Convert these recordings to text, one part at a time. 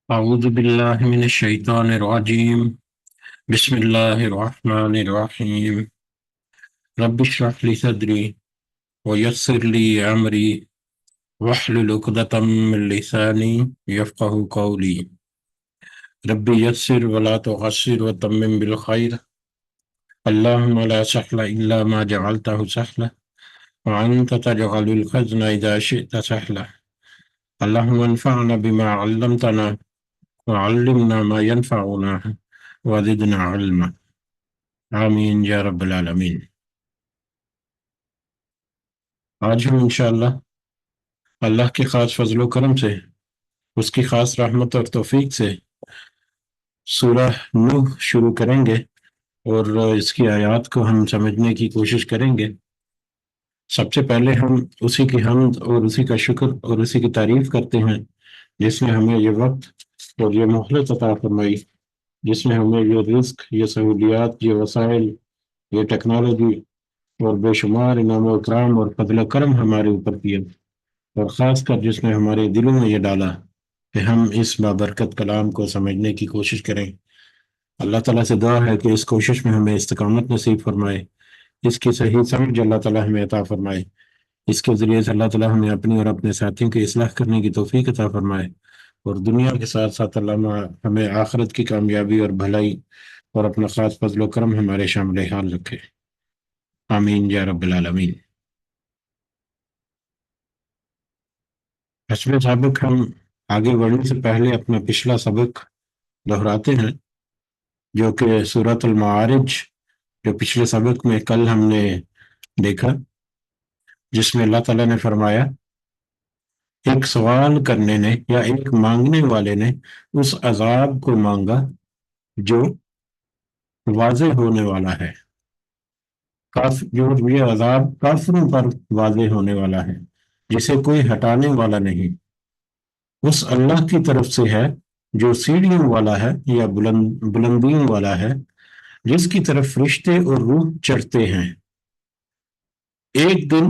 أعوذ بالله من الشيطان الرجيم. بسم الله الرحمن الرحيم. رب اشرح لي صدري ويسر لي أمري واحلل عقدة من لساني يفقه قولي. رب يسر ولا تعسر وتمم بالخير. اللهم لا سهل إلا ما جعلته سهلا وأنت تجعل الحزن إذا شئت سهلا. اللهم انفعنا بما علمتنا وعلمنا ما ينفعنا وزدنا علما. آمین یا رب العالمین۔ آج ہم انشاءاللہ اللہ کے خاص فضل و کرم سے، اس کی خاص رحمت اور توفیق سے سورہ نوح شروع کریں گے اور اس کی آیات کو ہم سمجھنے کی کوشش کریں گے۔ سب سے پہلے ہم اسی کی حمد اور اسی کا شکر اور اسی کی تعریف کرتے ہیں جس نے ہمیں یہ وقت اور یہ مہلت عطا فرمائی، جس نے ہمیں یہ رزق، یہ سہولیات، یہ وسائل، یہ ٹیکنالوجی اور بے شمار انعام و اکرام اور فضل و کرم ہمارے اوپر کیا، اور خاص کر جس نے ہمارے دلوں میں یہ ڈالا کہ ہم اس بابرکت کلام کو سمجھنے کی کوشش کریں۔ اللہ تعالیٰ سے دعا ہے کہ اس کوشش میں ہمیں استقامت نصیب فرمائے، اس کی صحیح سمجھ اللہ تعالیٰ ہمیں عطا فرمائے، اس کے ذریعے سے اللہ تعالیٰ ہمیں اپنی اور اپنے ساتھیوں کی اصلاح کرنے کی توفیق عطا فرمائے، اور دنیا کے ساتھ ساتھ اللہ ہمیں آخرت کی کامیابی اور بھلائی اور اپنا خاص فضل و کرم ہمارے شامل حال رکھے۔ آمین یا رب العالمین۔ حسب سابق ہم آگے بڑھنے سے پہلے اپنا پچھلا سبق دہراتے ہیں، جو کہ سورۃ المعارج، جو پچھلے سبق میں کل ہم نے دیکھا، جس میں اللہ تعالیٰ نے فرمایا ایک سوال کرنے نے یا ایک مانگنے والے نے اس عذاب کو مانگا جو واضح ہونے والا ہے، جو یہ عذاب کافروں پر واضح ہونے والا ہے، جسے کوئی ہٹانے والا نہیں، اس اللہ کی طرف سے ہے جو سیڑھیوں والا ہے یا بلندیوں والا ہے، جس کی طرف فرشتے اور روح چڑھتے ہیں ایک دن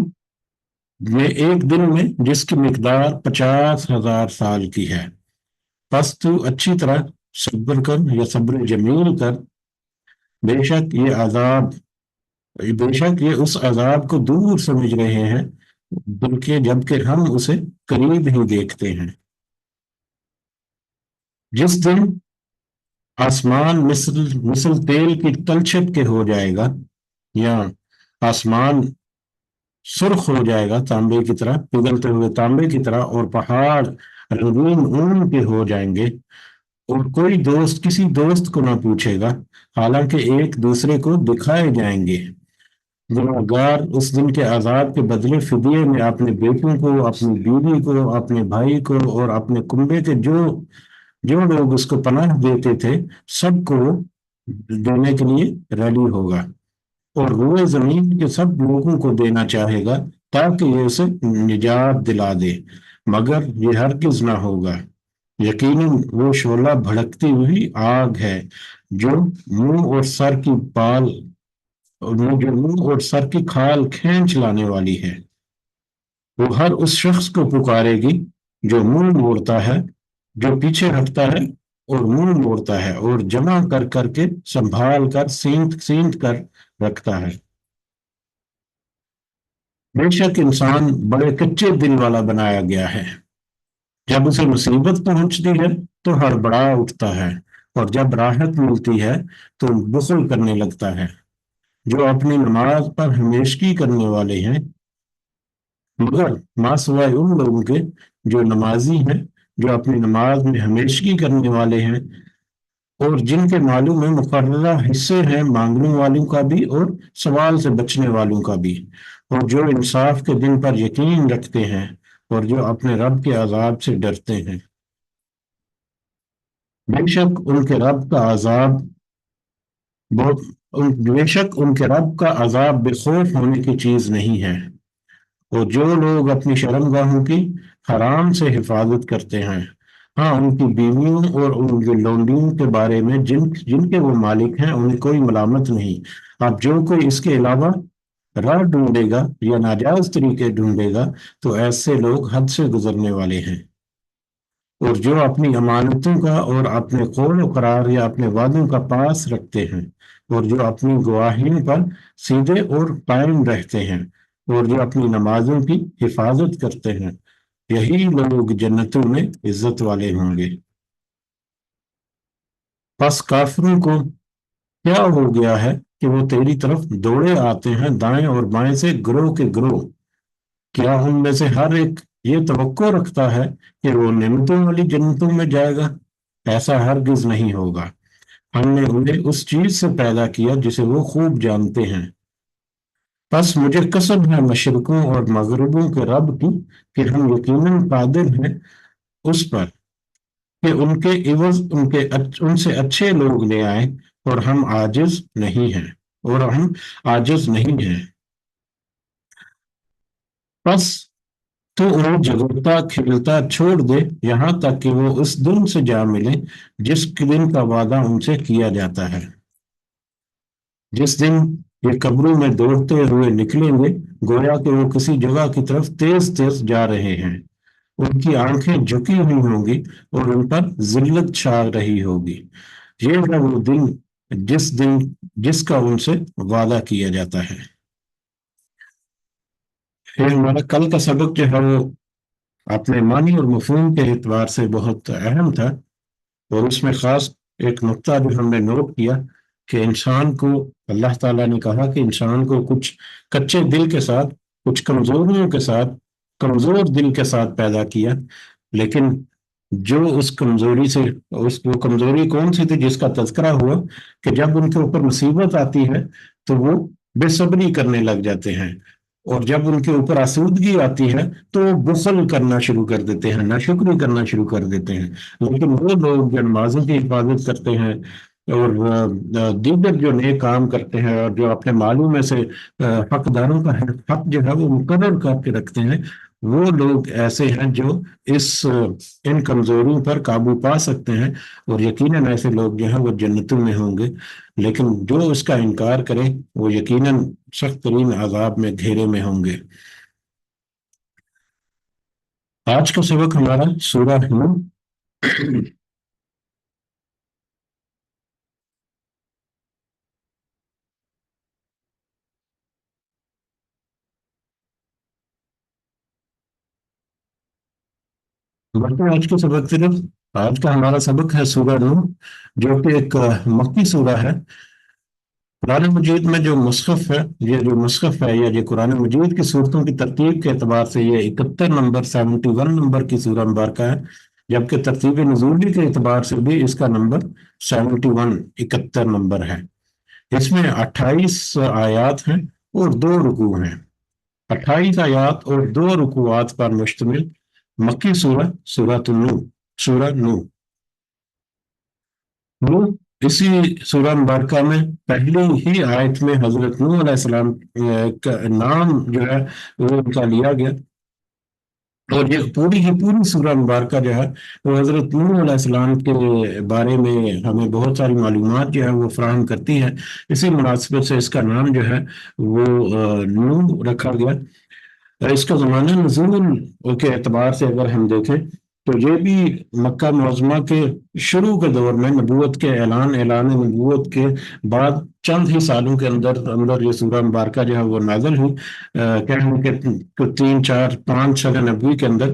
میں جس کی مقدار 50,000 سال کی ہے۔ پس تو اچھی طرح صبر کر یا صبر جمیل کر، بے شک یہ اس عذاب کو دور سمجھ رہے ہیں، بلکہ جبکہ ہم اسے قریب ہی دیکھتے ہیں۔ جس دن آسمان مثل تیل کی تلچھٹ کے ہو جائے گا، یا آسمان سرخ ہو جائے گا تانبے کی طرح، پگھلتے ہوئے تانبے کی طرح، اور پہاڑ رنگین اون کے ہو جائیں گے، اور کوئی دوست کسی دوست کو نہ پوچھے گا، حالانکہ ایک دوسرے کو دکھائے جائیں گے۔ گنہگار اس دن کے عذاب کے بدلے فدیے میں اپنے بیٹوں کو، اپنی بیوی کو، اپنے بھائی کو اور اپنے کنبے کے جو لوگ اس کو پناہ دیتے تھے سب کو دینے کے لیے ریڈی ہوگا، اور روئے زمین کے سب لوگوں کو دینا چاہے گا تاکہ یہ اسے نجات دلا دے، مگر یہ ہرگز نہ ہوگا۔ یقیناً وہ شعلہ بھڑکتی ہوئی آگ ہے جو منہ اور سر کی کھال کھینچ لانے والی ہے۔ وہ ہر اس شخص کو پکارے گی جو منہ موڑتا ہے، جو پیچھے ہٹتا ہے اور منہ موڑتا ہے اور جمع کر کر کے سنبھال کر سینت کر رکھتا ہے۔ بے شک انسان بڑے کچے دل والا بنایا گیا ہے، جب اسے مصیبت پہنچتی ہے تو ہڑبڑا اٹھتا ہے، اور جب راحت ملتی ہے تو بخل کرنے لگتا ہے۔ جو اپنی نماز پر ہمیشگی کرنے والے ہیں، مگر ماں سوائے ان لوگوں کے جو نمازی ہیں، جو اپنی نماز میں ہمیشگی کرنے والے ہیں، اور جن کے مالوں میں مقررہ حصے ہیں مانگنے والوں کا بھی اور سوال سے بچنے والوں کا بھی، اور جو انصاف کے دن پر یقین رکھتے ہیں اور جو اپنے رب کے عذاب سے ڈرتے ہیں۔ بے شک ان کے رب کا عذاب بے خوف ہونے کی چیز نہیں ہے۔ اور جو لوگ اپنی شرمگاہوں کی حرام سے حفاظت کرتے ہیں، ہاں ان کی بیویوں اور ان کی لونڈیوں کے بارے میں جن کے وہ مالک ہیں انہیں کوئی ملامت نہیں۔ اب جو کوئی اس کے علاوہ راہ ڈھونڈے گا یا ناجائز طریقے ڈھونڈے گا تو ایسے لوگ حد سے گزرنے والے ہیں۔ اور جو اپنی امانتوں کا اور اپنے قول و قرار یا اپنے وعدوں کا پاس رکھتے ہیں، اور جو اپنی گواہیوں پر سیدھے اور قائم رہتے ہیں، اور جو اپنی نمازوں کی حفاظت کرتے ہیں، یہی لوگ جنتوں میں عزت والے ہوں گے۔ پس کافروں کو کیا ہو گیا ہے کہ وہ تیری طرف دوڑے آتے ہیں دائیں اور بائیں سے گروہ کے گروہ؟ کیا ان میں سے ہر ایک یہ توقع رکھتا ہے کہ وہ نعمتوں والی جنتوں میں جائے گا؟ ایسا ہرگز نہیں ہوگا۔ ہم نے انہیں اس چیز سے پیدا کیا جسے وہ خوب جانتے ہیں۔ بس مجھے قسم ہے مشرقوں اور مغربوں کے رب کی کہ ہم یقیناً قادر ہیں اس پر کہ ان کے عوض ان سے اچھے لوگ لے آئیں، اور ہم عاجز نہیں ہیں۔ بس تو انہیں جگتا کھلتا چھوڑ دے یہاں تک کہ وہ اس دن سے جا ملے جس دن کا وعدہ ان سے کیا جاتا ہے، جس دن یہ قبروں میں دوڑتے ہوئے نکلیں گے، گویا کہ وہ کسی جگہ کی طرف تیز تیز جا رہے ہیں۔ ان کی آنکھیں جھکی ہوئی ہوں گی اور ان پر ذلت چھا رہی ہوگی۔ یہ ہے وہ دن جس کا ان سے وعدہ کیا جاتا ہے۔ پھر ہمارا کل کا سبق جو ہے وہ اپنے معنی اور مفہوم کے اعتبار سے بہت اہم تھا، اور اس میں خاص ایک نقطہ جو ہم نے نوٹ کیا کہ انسان کو اللہ تعالیٰ نے کہا کہ انسان کو کچھ کچے دل کے ساتھ، کچھ کمزوریوں کے ساتھ، کمزور دل کے ساتھ پیدا کیا، لیکن جو اس کمزوری سے وہ کمزوری کون سی تھی جس کا تذکرہ ہوا کہ جب ان کے اوپر مصیبت آتی ہے تو وہ بے صبری کرنے لگ جاتے ہیں، اور جب ان کے اوپر آسودگی آتی ہے تو وہ بخل کرنا شروع کر دیتے ہیں، ناشکری کرنا شروع کر دیتے ہیں۔ لیکن وہ لوگ جو نمازوں کی حفاظت کرتے ہیں اور دیگر جو نیک کام کرتے ہیں، اور جو اپنے مالوں میں سے حق داروں کا حق جو ہے وہ مقرر کر کے رکھتے ہیں، وہ لوگ ایسے ہیں جو ان کمزوریوں پر قابو پا سکتے ہیں، اور یقیناً ایسے لوگ جو ہیں وہ جنتوں میں ہوں گے۔ لیکن جو اس کا انکار کریں وہ یقیناً سخت ترین عذاب میں گھیرے میں ہوں گے۔ آج کا سبق ہمارا سورہ نوح، بلکہ آج کے سبق صرف آج کا ہمارا سبق ہے سورہ نوح، جو کہ ایک مکی سورہ ہے۔ قرآن مجید میں جو مصحف ہے، یہ جو مصحف ہے یا یہ قرآن مجید کی صورتوں کی ترتیب کے اعتبار سے یہ 71 نمبر 71 نمبر کی سورہ مبارکہ ہے، جبکہ ترتیب نزولی کے اعتبار سے بھی اس کا نمبر 71 71 نمبر ہے۔ اس میں 28 آیات ہیں اور 2 رکوع ہیں۔ 28 آیات اور 2 رکوعات پر مشتمل مکی سورہ سورہ نوح۔ نوح اسی سورہ مبارکہ میں پہلی ہی آیت میں حضرت نوح علیہ السلام کا نام جو ہے وہ ان کا لیا گیا، اور یہ پوری سورہ مبارکہ جو ہے وہ حضرت نوح علیہ السلام کے بارے میں ہمیں بہت ساری معلومات جو ہے وہ فراہم کرتی ہے۔ اسی مناسبت سے اس کا نام جو ہے وہ نوح رکھا گیا۔ اس کا زمانہ نزول کے اعتبار سے اگر ہم دیکھیں تو یہ بھی مکہ معظمہ کے شروع کے دور میں نبوت کے اعلان نبوت کے بعد چند ہی سالوں کے اندر یہ سورہ مبارکہ جو ہے وہ نازل ہوئی، کہیں کہ 3 4 5 سال نبوی کے اندر،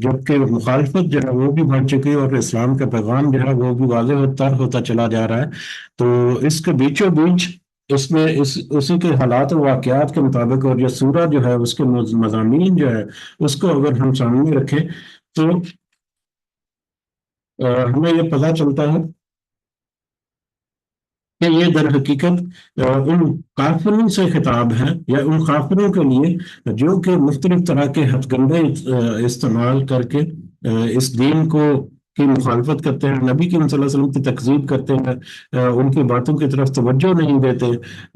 جبکہ مخالفت جو ہے وہ بھی بڑھ چکی اور اسلام کا پیغام جو ہے وہ بھی واضح ہوتا چلا جا رہا ہے۔ تو اس کے بیچوں بیچ اس میں اسی کے حالات و واقعات کے مطابق، اور یہ سورہ جو ہے اس کے مضامین جو ہے اس کو اگر ہم سامنے رکھیں تو ہمیں یہ پتہ چلتا ہے کہ یہ در حقیقت ان کافروں سے خطاب ہے، یا ان کافروں کے لیے جو کہ مختلف طرح کے ہتھ کنڈے استعمال کر کے اس دین کی مخالفت کرتے ہیں، نبی کریم صلی اللہ علیہ وسلم کی تکذیب کرتے ہیں، ان کی باتوں کی طرف توجہ نہیں دیتے،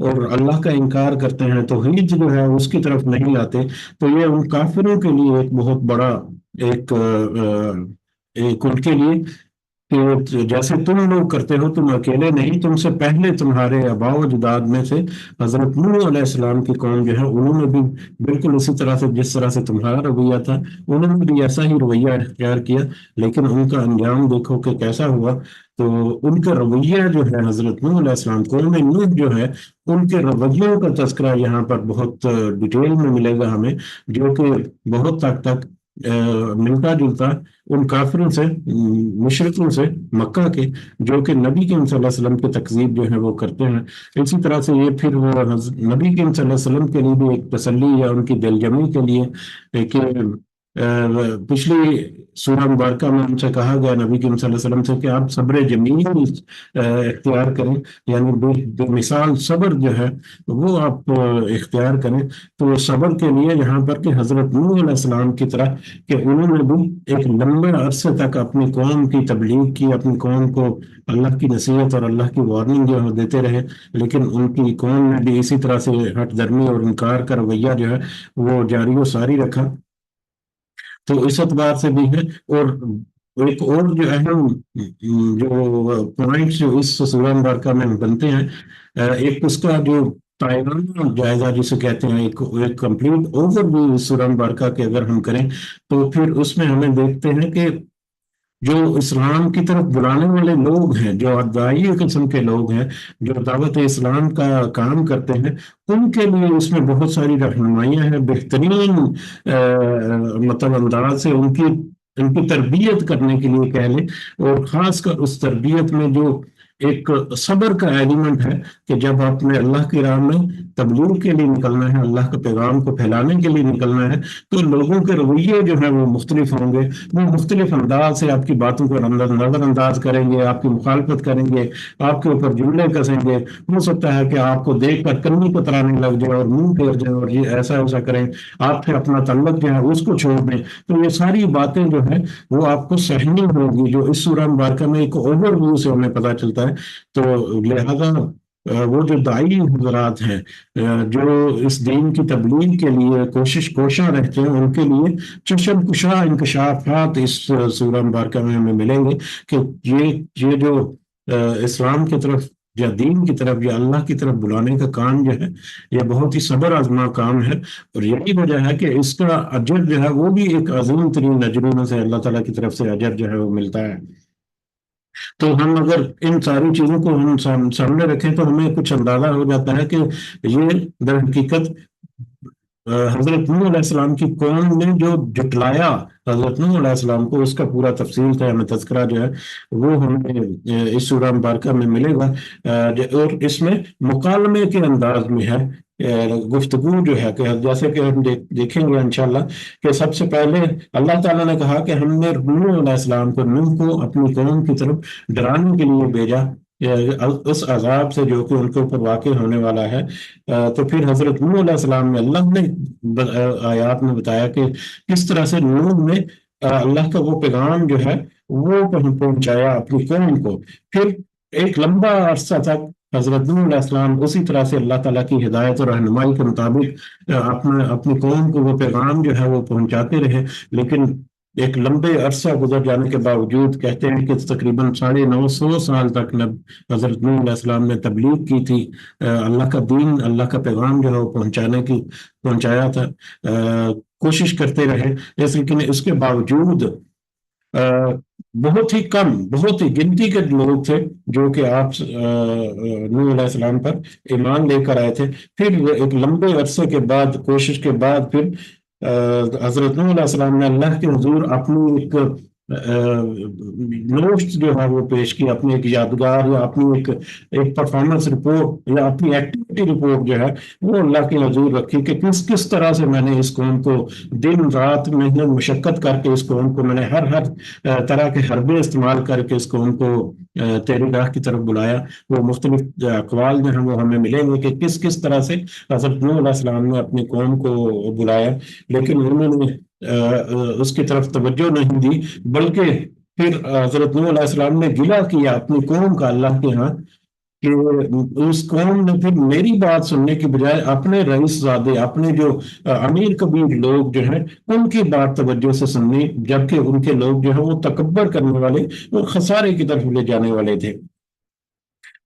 اور اللہ کا انکار کرتے ہیں، توحید جو ہے اس کی طرف نہیں آتے۔ تو یہ ان کافروں کے لیے ایک بہت بڑا ایک ان کے لیے کہ جیسے تم لوگ کرتے ہو، تم اکیلے نہیں، تم سے پہلے تمہارے آباء و اجداد میں سے حضرت نوح علیہ السلام کی قوم جو ہے، انہوں نے بھی بالکل اسی طرح سے، جس طرح سے تمہارا رویہ تھا، انہوں نے بھی ایسا ہی رویہ اختیار کیا، لیکن ان کا انجام دیکھو کہ کیسا ہوا۔ تو ان کا رویہ جو ہے، حضرت نوح علیہ السلام، قوم نوح جو ہے، ان کے رویوں کا تذکرہ یہاں پر بہت ڈیٹیل میں ملے گا ہمیں، جو کہ بہت حد تک ملتا جلتا ان کافروں سے، مشرکوں سے، مکہ کے، جو کہ نبی کریم صلی اللہ علیہ وسلم کی تکذیب جو ہے وہ کرتے ہیں۔ اسی طرح سے یہ پھر وہ نبی کریم صلی اللہ علیہ وسلم کے لیے بھی ایک تسلی یا ان کی دل جمی کے لیے کہ پچھلی سورہ مبارکہ میں ان سے کہا گیا نبی کریم صلی اللہ علیہ وسلم سے کہ آپ صبر جمیل اختیار کریں، یعنی بے مثال صبر جو ہے وہ آپ اختیار کریں۔ تو صبر کے لیے یہاں پر کہ حضرت نوح علیہ السلام کی طرح کہ انہوں نے بھی ایک لمبے عرصے تک اپنی قوم کی تبلیغ کی، اپنی قوم کو اللہ کی نصیحت اور اللہ کی وارننگ جو ہے دیتے رہے، لیکن ان کی قوم نے بھی اسی طرح سے ہٹ درمی اور انکار کا رویہ جو ہے وہ جاری و ساری رکھا۔ تو اس اعتبار سے بھی ہے۔ اور ایک اور جو اہم جو پوائنٹس جو اس سورہ مبارکہ میں بنتے ہیں، ایک اس کا جو تائمانہ جائزہ جسے کہتے ہیں، ایک کمپلیٹ اوور ویو سورہ مبارکہ کے اگر ہم کریں، تو پھر اس میں ہمیں دیکھتے ہیں کہ جو اسلام کی طرف بلانے والے لوگ ہیں، جو ادعائی قسم کے لوگ ہیں، جو دعوت اسلام کا کام کرتے ہیں، ان کے لیے اس میں بہت ساری رہنمائیاں ہیں، بہترین مطلب انداز سے ان کی تربیت کرنے کے لیے کہہ لیں۔ اور خاص کر اس تربیت میں جو ایک صبر کا ایلیمنٹ ہے کہ جب آپ نے اللہ کی راہ میں تبلیغ کے لیے نکلنا ہے، اللہ کے پیغام کو پھیلانے کے لیے نکلنا ہے، تو لوگوں کے رویے جو ہے وہ مختلف ہوں گے، وہ مختلف انداز سے آپ کی باتوں کو نظر انداز کریں گے، آپ کی مخالفت کریں گے، آپ کے اوپر جملے کسیں گے، ہو سکتا ہے کہ آپ کو دیکھ کر کنی کترانے لگ جائے اور منہ پھیر جائیں اور یہ ایسا ایسا کریں، آپ پھر اپنا تعلق جو ہے اس کو چھوڑ دیں۔ تو یہ ساری باتیں جو ہیں وہ آپ کو سہنی ہوگی، جو اس سورہ مبارکہ میں ایک اوور ویو سے ہمیں پتہ چلتا ہے۔ تو لہذا وہ جو داعی حضرات ہیں، جو اس دین کی تبلیغ کے لیے کوشاں رہتے ہیں، ان کے لیے چشم کشا انکشافات اس سورہ مبارکہ میں ہمیں ملیں گے کہ یہ جو اسلام کی طرف یا دین کی طرف یا اللہ کی طرف بلانے کا کام جو ہے، یہ بہت ہی صبر آزما کام ہے، اور یہی وجہ ہے کہ اس کا اجر جو ہے وہ بھی ایک عظیم ترین اجروں میں سے اللہ تعالیٰ کی طرف سے اجر جو ہے وہ ملتا ہے۔ تو ہم اگر ان ساری چیزوں کو ہم سامنے رکھیں تو ہمیں کچھ اندازہ ہو جاتا ہے کہ یہ در حقیقت حضرت نوح علیہ السلام کی قوم نے جو جٹلایا حضرت نوح علیہ السلام کو، اس کا پورا تفصیل سے ہمیں تذکرہ جو ہے وہ ہمیں اس سورہ مبارکہ میں ملے گا، اور اس میں مکالمے کے انداز میں ہے گفتگو جو ہے، کہ جیسے کہ ہم دیکھیں گے انشاءاللہ کہ سب سے پہلے اللہ تعالیٰ نے کہا کہ ہم نے نوح علیہ السلام کو، نوح کو اپنی قوم کی طرف ڈرانے کے لیے بھیجا اس عذاب سے جو کہ ان کے اوپر واقع ہونے والا ہے۔ تو پھر حضرت نوح علیہ السلام نے، اللہ نے آیات میں بتایا کہ کس طرح سے نوح نے اللہ کا وہ پیغام جو ہے وہ پہنچایا اپنی قوم کو۔ پھر ایک لمبا عرصہ تک حضرت نوح علیہ السلام اسی طرح سے اللہ تعالیٰ کی ہدایت اور رہنمائی کے مطابق اپنی قوم کو وہ پیغام جو ہے وہ پہنچاتے رہے، لیکن ایک لمبے عرصہ گزر جانے کے باوجود کہتے ہیں کہ تقریباً 950 سال تک حضرت نوح علیہ السلام نے تبلیغ کی تھی، اللہ کا دین، اللہ کا پیغام جو ہے وہ پہنچایا تھا، کوشش کرتے رہے، لیکن اس کے باوجود بہت ہی کم، بہت ہی گنتی کے لوگ تھے جو کہ آپ نوح علیہ السلام پر ایمان لے کر آئے تھے۔ پھر ایک لمبے عرصے کے بعد، کوشش کے بعد، پھر حضرت نوح علیہ السلام نے اللہ کے حضور اپنی ایک نوٹس جو ہے وہ پیش کی، اپنی ایک یادگار یا اپنی ایک پرفارمنس رپورٹ یا اپنی ایکٹیویٹی رپورٹ جو ہے وہ اللہ کے حضور رکھی کہ کس طرح سے میں نے اس قوم کو دن رات محنت مشقت کر کے اس قوم کو میں نے ہر طرح کے حربے استعمال کر کے اس قوم کو تیری راہ کی طرف بلایا۔ وہ مختلف اقوال جو ہیں وہ ہمیں ملیں گے کہ کس طرح سے حضرت نوح علیہ السلام نے اپنی قوم کو بلایا، لیکن انہوں نے اس کی طرف توجہ نہیں دی، بلکہ پھر حضرت نوح علیہ السلام نے گلہ کیا اپنی قوم کا اللہ کے ہاں کہ اس قوم نے پھر میری بات سننے کی بجائے اپنے رئیس زادے، اپنے جو امیر کبیر لوگ جو ہیں ان کی بات توجہ سے سننی، جبکہ ان کے لوگ جو ہیں وہ تکبر کرنے والے اور خسارے کی طرف لے جانے والے تھے۔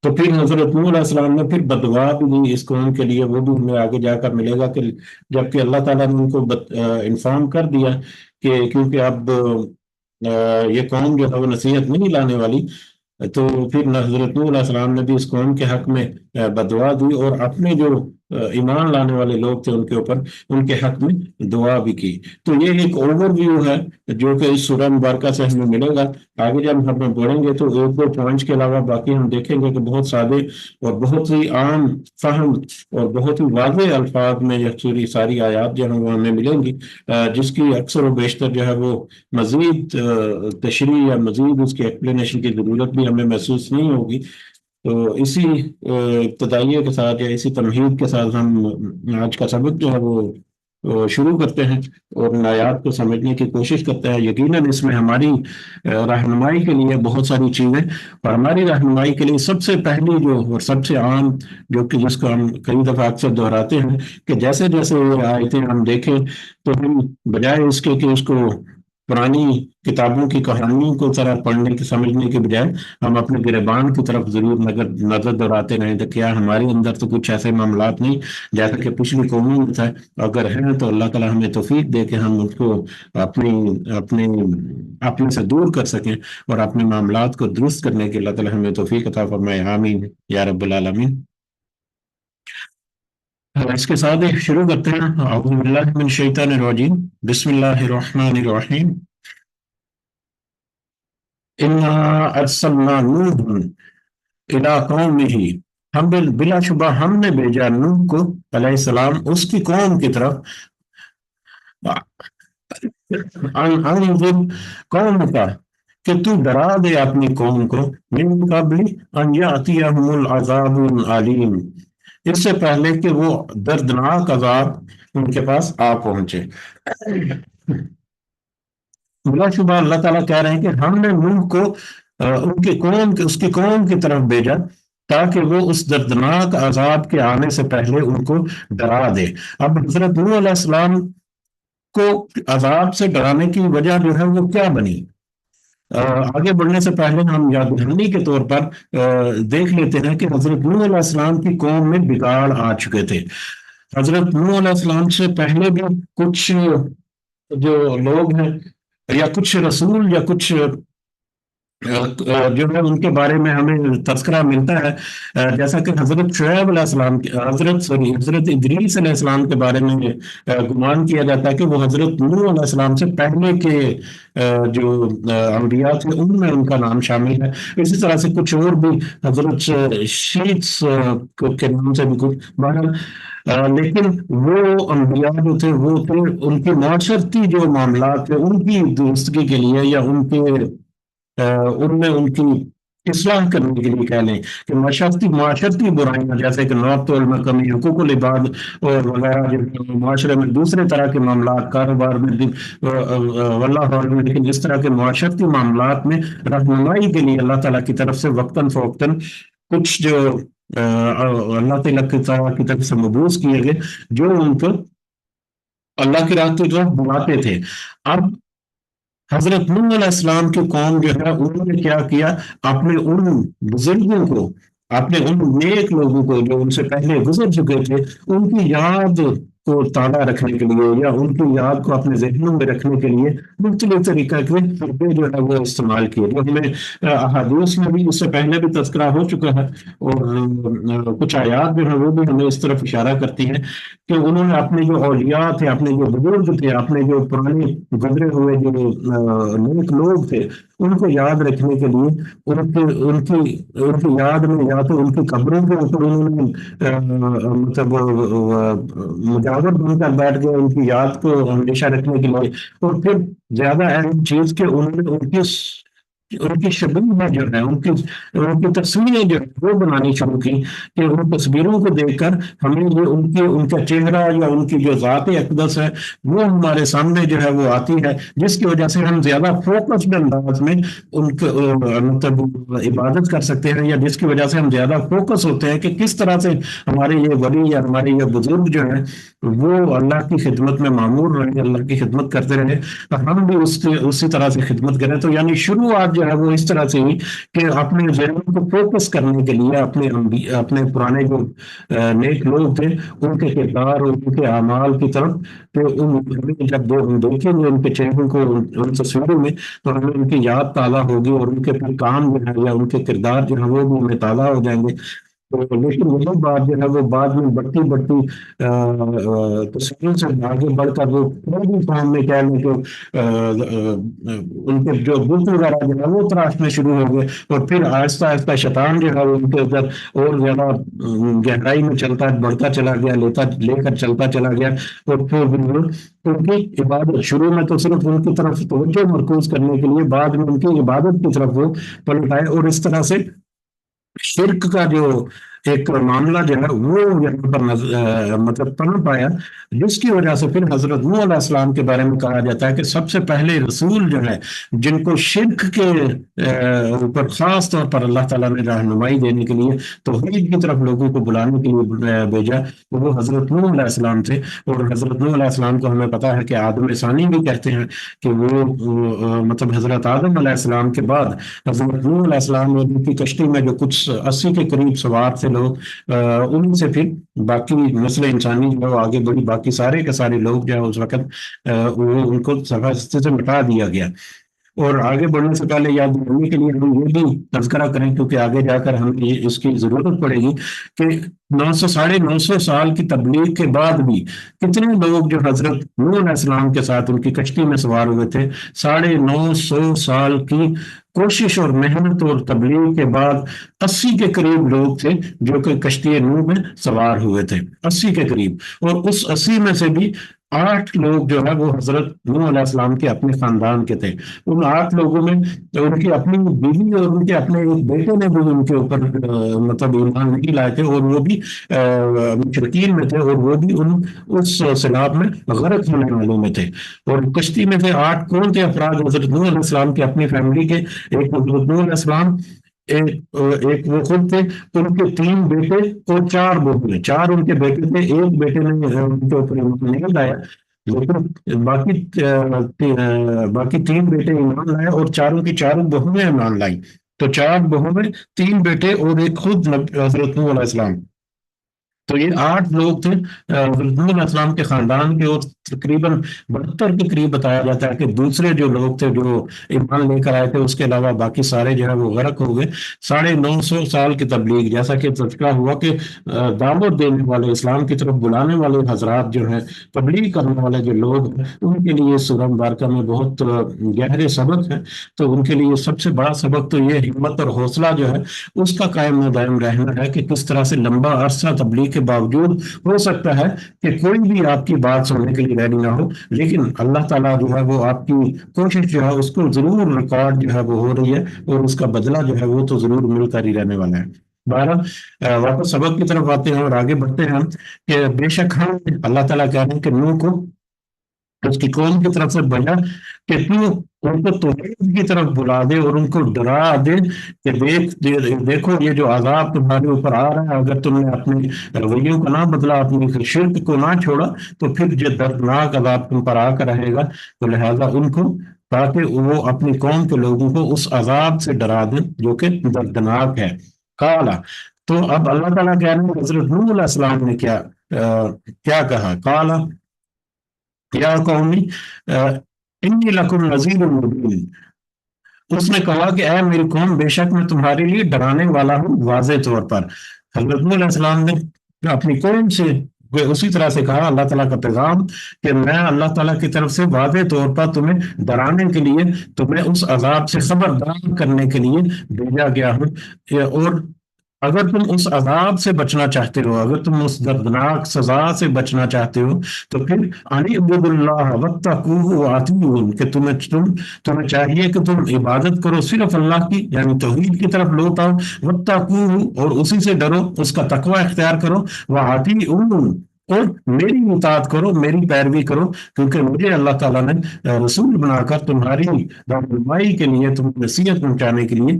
تو پھر حضرت نوح علیہ السلام نے پھر بدعا بھی دی اس قوم کے لیے، وہ بھی ہمیں آگے جا کر ملے گا کہ جبکہ اللہ تعالیٰ نے ان کو انفارم کر دیا کہ کیونکہ اب یہ قوم جو ہے وہ نصیحت نہیں لانے والی، تو پھر حضرت نوح علیہ السلام نے بھی اس قوم کے حق میں بدعا دی، اور اپنے جو ایمان لانے والے لوگ تھے ان کے اوپر ان کے حق میں دعا بھی کی۔ تو یہ ایک اوور ویو ہے جو کہ اس سورہ مبارکہ سے ہمیں ملے گا۔ آگے جب ہم پڑھیں گے تو ایک دو پوائنٹس کے علاوہ باقی ہم دیکھیں گے کہ بہت سادے اور بہت ہی عام فہم اور بہت ہی واضح الفاظ میں یہ ساری آیات جو ہیں وہ ہمیں ملیں گی، جس کی اکثر و بیشتر جو ہے وہ مزید تشریح یا مزید اس کی ایکسپلینیشن کی ضرورت بھی ہمیں محسوس نہیں ہوگی۔ تو اسی ابتدائیے کے ساتھ یا اسی تمہید کے ساتھ ہم آج کا سبق جو ہے وہ شروع کرتے ہیں اور ان آیات کو سمجھنے کی کوشش کرتے ہیں۔ یقیناً اس میں ہماری رہنمائی کے لیے بہت ساری چیزیں، اور ہماری رہنمائی کے لیے سب سے پہلی جو اور سب سے عام جو کہ جس کو ہم کئی دفعہ اکثر دہراتے ہیں کہ جیسے جیسے یہ آیتیں ہم دیکھیں تو ہم بجائے اس کے کہ اس کو پرانی کتابوں کی کہانیوں کو طرح پڑھنے کی سمجھنے کے بجائے ہم اپنے گریبان کی طرف ضرور نظر دوڑاتے رہیں تو کیا ہمارے اندر تو کچھ ایسے معاملات نہیں جیسا کہ پچھلی قوموں میں تھا؟ اگر ہیں تو اللہ تعالیٰ ہمیں توفیق دے کہ ہم اس کو اپنی اپنے اپنے سے دور کر سکیں اور اپنے معاملات کو درست کرنے کے اللہ تعالیٰ ہمیں توفیق عطا فرمائے، آمین یا رب العالمین۔ اس کے ساتھ ہی شروع کرتے ہیں۔ اعوذ باللہ من الشیطان الرجیم، بسم اللہ الرحمن الرحیم۔ انا ارسلنا نوحا الی قومہ، ہم بلا شبہ ہم نے بھیجا نوح کو علیہ السلام اس کی قوم کی طرف، ان انذر قوم کا کہ تو ڈرا دے اپنی قوم کو، من قبل ان یاتیہم العذاب العلیم، اس سے پہلے کہ وہ دردناک عذاب ان کے پاس آ پہنچے۔ بلا شبہ اللہ تعالیٰ کہہ رہے ہیں کہ ہم نے نوح کو ان کی قوم اس کی قوم کی طرف بھیجا تاکہ وہ اس دردناک عذاب کے آنے سے پہلے ان کو ڈرا دے۔ اب حضرت نوح علیہ السلام کو عذاب سے ڈرانے کی وجہ جو ہے وہ کیا بنی؟ آگے بڑھنے سے پہلے ہم یاد دہانی کے طور پر دیکھ لیتے ہیں کہ حضرت نوح علیہ السلام کی قوم میں بگاڑ آ چکے تھے۔ حضرت نوح علیہ السلام سے پہلے بھی کچھ جو لوگ ہیں یا کچھ رسول یا کچھ جو ہے ان کے بارے میں ہمیں تذکرہ ملتا ہے، جیسا کہ حضرت شعیب علیہ السلام حضرت ادریس علیہ السلام کے بارے میں گمان کیا جاتا ہے کہ وہ حضرت نوح علیہ السلام سے پہلے کے جو انبیاء تھے ان میں ان کا نام شامل ہے۔ اسی طرح سے کچھ اور بھی حضرت شیٹس کے نام سے بھی کچھ بہرحال، لیکن وہ انبیاء جو تھے وہ تھے ان کی معاشرتی جو معاملات تھے ان کی درستگی کے لیے یا ان کے ان میں ان کی اصلاح کرنے کے لیے کہہ لیں کہ معاشرتی برائیاں جیسے کہ نوعیت میں کمی، حقوق العباد اور وغیرہ جو معاشرے میں دوسرے طرح کے معاملات، کاروبار میں واللہ عالم، لیکن اس طرح کے معاشرتی معاملات میں رہنمائی کے لیے اللہ تعالیٰ کی طرف سے وقتاً فوقتاً کچھ جو اللہ تعالیٰ کی طرف سے مبعوث کیے گئے جو ان کو اللہ کی راہ کی طرف بلاتے تھے۔ اب حضرت نوح علیہ السلام کی قوم جو ہے انہوں نے کیا کیا، اپنے ان بزرگوں کو، اپنے ان نیک لوگوں کو جو ان سے پہلے گزر چکے تھے ان کی یاد کو تازہ رکھنے کے لیے یا ان کی یاد کو اپنے ذہنوں میں رکھنے کے لیے مختلف طریقہ کے حربے جو ہے وہ استعمال کیے، جو ہمیں احادیث میں بھی اس سے پہلے بھی تذکرہ ہو چکا ہے، اور کچھ آیات جو ہیں وہ بھی ہمیں اس طرف اشارہ کرتی ہیں کہ انہوں نے اپنے جو اولیاء تھے، اپنے جو بزرگ تھے، اپنے جو پرانے گزرے ہوئے جو نیک لوگ تھے ان کو یاد رکھنے کے لیے ان کی یاد میں یا تو ان کی قبروں کے اوپر انہوں نے مطلب مجاور بن کر بیٹھ گئے ان کی یاد کو ہمیشہ رکھنے کے لیے، اور پھر زیادہ اہم چیز کہ انہوں نے ان کی ان کی شبیہ جو ہے، ان کی تصویریں جو ہے وہ بنانی شروع کی، کہ ان تصویروں کو دیکھ کر ہمیں یہ ان کا چہرہ یا ان کی جو ذات اقدس ہے وہ ہمارے سامنے جو ہے وہ آتی ہے، جس کی وجہ سے ہم زیادہ فوکسڈ انداز میں ان کو مطلب عبادت کر سکتے ہیں، یا جس کی وجہ سے ہم زیادہ فوکس ہوتے ہیں کہ کس طرح سے ہمارے یہ ولی یا ہمارے یہ بزرگ جو ہیں وہ اللہ کی خدمت میں معمور رہے، اللہ کی خدمت کرتے رہے، ہم بھی اسی طرح سے خدمت کریں۔ تو یعنی شروعات جو ہے وہ اس طرح سے ہوئی کہ اپنے ذہن کو فوکس کرنے کے لیے اپنے پرانے جو نیک لوگ تھے ان کے کردار اور ان کے اعمال کی طرف، تو جب ہم دیکھیں گے ان کے چہروں کو ان تصویروں میں، تو ہمیں ان کی یاد تازہ ہوگی، اور ان کے پھر کام جو ہے یا ان کے کردار جو ہے وہ بھی ہمیں تازہ ہو جائیں گے۔ لیکن وہی بات جو ہے وہ بعد میں بڑھتی بڑھتی تصویروں سے آگے بڑھ کر وہ پوری فارم میں کہہ لیں کہ ان کے جو بت وغیرہ جو ہے وہ تراشنے شروع ہو گئے، اور پھر آہستہ آہستہ شیطان جو ہے وہ ان کے اوپر اور زیادہ گہرائی میں بڑھتا چلا گیا، لے کر چلتا چلا گیا، اور پھر بالکل ان کی عبادت شروع میں تو صرف ان کی طرف توجہ مرکوز کرنے کے لیے، بعد میں ان کی عبادت کی طرف وہ پلٹ آئے، اور اس طرح سے شرک کا جو ایک معاملہ جو ہے وہ یہاں پر مطلب پنپ پایا، جس کی وجہ سے پھر حضرت نوح علیہ السلام کے بارے میں کہا جاتا ہے کہ سب سے پہلے رسول جو ہے جن کو شرک کے اوپر خاص طور پر اللہ تعالیٰ نے رہنمائی دینے کے لیے توحید کی طرف لوگوں کو بلانے کے لیے بھیجا، وہ حضرت نوح علیہ السلام تھے۔ اور حضرت نوح علیہ السلام کو ہمیں پتا ہے کہ آدم ثانی بھی کہتے ہیں، کہ وہ مطلب حضرت آدم علیہ السلام کے بعد حضرت نوح علیہ السلام اور ان کی کشتی میں جو کچھ 80 کے قریب سوار تھے لوگ، ان سے پھر باقی نسل انسانی جو ہے وہ آگے بڑھی، باقی سارے کے سارے لوگ جو ہے اس وقت وہ ان کو سفر سے مٹا دیا گیا۔ اور آگے بڑھنے سے پہلے یاد دلانے کے لیے ہم یہ بھی تذکرہ کریں، کیونکہ آگے جا کر ہمیں اس کی ضرورت پڑے گی، کہ 900 ساڑھے 900 سال کی تبلیغ کے بعد بھی کتنے لوگ جو حضرت نوح علیہ السلام کے ساتھ ان کی کشتی میں سوار ہوئے تھے، 950 سال کی کوشش اور محنت اور تبلیغ کے بعد 80 کے قریب لوگ تھے جو کہ کشتی نوح میں سوار ہوئے تھے، 80 کے قریب، اور اس 80 میں سے بھی 8 لوگ جو ہے وہ حضرت نوح علیہ السلام کے اپنے خاندان کے تھے۔ ان 8 لوگوں میں ان کی اپنی بیوی اور ان کے اپنے ایک بیٹے نے بھی ان کے اوپر مطلب ایمان نہیں لائے تھے، اور وہ بھی مشرکین میں تھے، اور وہ بھی اس سیلاب میں غرق ہونے والوں میں تھے۔ اور کشتی میں سے 8 کون تھے افراد حضرت نوح علیہ السلام کے اپنی فیملی کے؟ ایک حضرت نوح علیہ السلام، ایک وہ خود تھے، ان کے 3 بیٹے اور 4 بہویں، 4 ان کے بیٹے تھے، ایک بیٹے نے ان کے اوپر ایمان نہیں لایا، لیکن باقی 3 بیٹے ایمان لائے، اور چاروں کی چاروں بہویں ایمان لائی۔ تو 4 بہویں، 3 بیٹے اور ایک خود حضرت نوح علیہ السلام، تو یہ 8 لوگ تھے حضرت نوح علیہ السلام کے خاندان کے، اور تقریباً 72 کے قریب بتایا جاتا ہے کہ دوسرے جو لوگ تھے جو ایمان لے کر آئے تھے، اس کے علاوہ باقی سارے جو ہے وہ غرق ہو گئے۔ 950 سال کی تبلیغ، جیسا کہ تذکرہ ہوا کہ دعوت دینے والے، اسلام کی طرف بلانے والے حضرات جو ہیں، تبلیغ کرنے والے جو لوگ ہیں، ان کے لیے سورہ مبارکہ میں بہت گہرے سبق ہیں۔ تو ان کے لیے سب سے بڑا سبق تو یہ ہمت اور حوصلہ جو ہے اس کا قائم و دائم رہنا ہے، کہ کس طرح سے لمبا عرصہ تبلیغ کے باوجود ہو سکتا ہے کہ کوئی بھی آپ کی بات سننے کے لیے ریڈی نہ ہو، لیکن اللہ تعالیٰ جو ہے وہ آپ کی کوشش جو ہے اس کو ضرور ریکارڈ جو ہے وہ ہو رہی ہے، اور اس کا بدلہ جو ہے وہ تو ضرور مل کر ہی رہنے والا ہے۔ بہرحال واپس سبق کی طرف آتے ہیں اور آگے بڑھتے ہیں کہ بے شک ہم، اللہ تعالیٰ کہہ رہے ہیں کہ نوح کو اس کی قوم کی طرف سے بھیجا کہ تو ان کو توحید کی طرف بلا دے اور ان کو ڈرا دے کہ دیکھو یہ جو عذاب تمہارے اوپر آ رہا ہے، اگر تم نے اپنے رویوں کا نہ بدلا، اپنے شرک کو نہ چھوڑا، تو پھر جو دردناک عذاب تم پر آ کر رہے گا، تو لہذا ان کو، تاکہ وہ اپنی قوم کے لوگوں کو اس عذاب سے ڈرا دیں جو کہ دردناک ہے۔ کالا، تو اب اللہ تعالیٰ کہہ رہے ہیں حضرت نوح علیہ السلام نے کیا کہا؟ کالا یا قومی انی لکم نذیر مبین، اس نے کہا کہ اے میری قوم، بے شک میں تمہارے لیے ڈرانے والا ہوں واضح طور پر۔ حضرت نوح علیہ السلام نے اپنی قوم سے اسی طرح سے کہا، اللہ تعالیٰ کا پیغام، کہ میں اللہ تعالیٰ کی طرف سے واضح طور پر تمہیں ڈرانے کے لیے، تمہیں اس عذاب سے خبردار کرنے کے لیے بھیجا گیا ہوں، اور اگر تم اس عذاب سے بچنا چاہتے ہو، اگر تم اس دردناک سزا سے بچنا چاہتے ہو، تو پھر اعبدوا اللہ واتقوہ واطیعون، کہ تمہیں چاہیے کہ تم عبادت کرو صرف اللہ کی، یعنی توحید کی طرف لوٹ آؤ، واتقوہ، اور اسی سے ڈرو، اس کا تقوی اختیار کرو، واطیعون، اور میری اطاعت کرو، میری پیروی کرو، کیونکہ مجھے اللہ تعالیٰ نے رسول بنا کر تمہاری رہنمائی کے لیے، تمہیں نصیحت پہنچانے کے لیے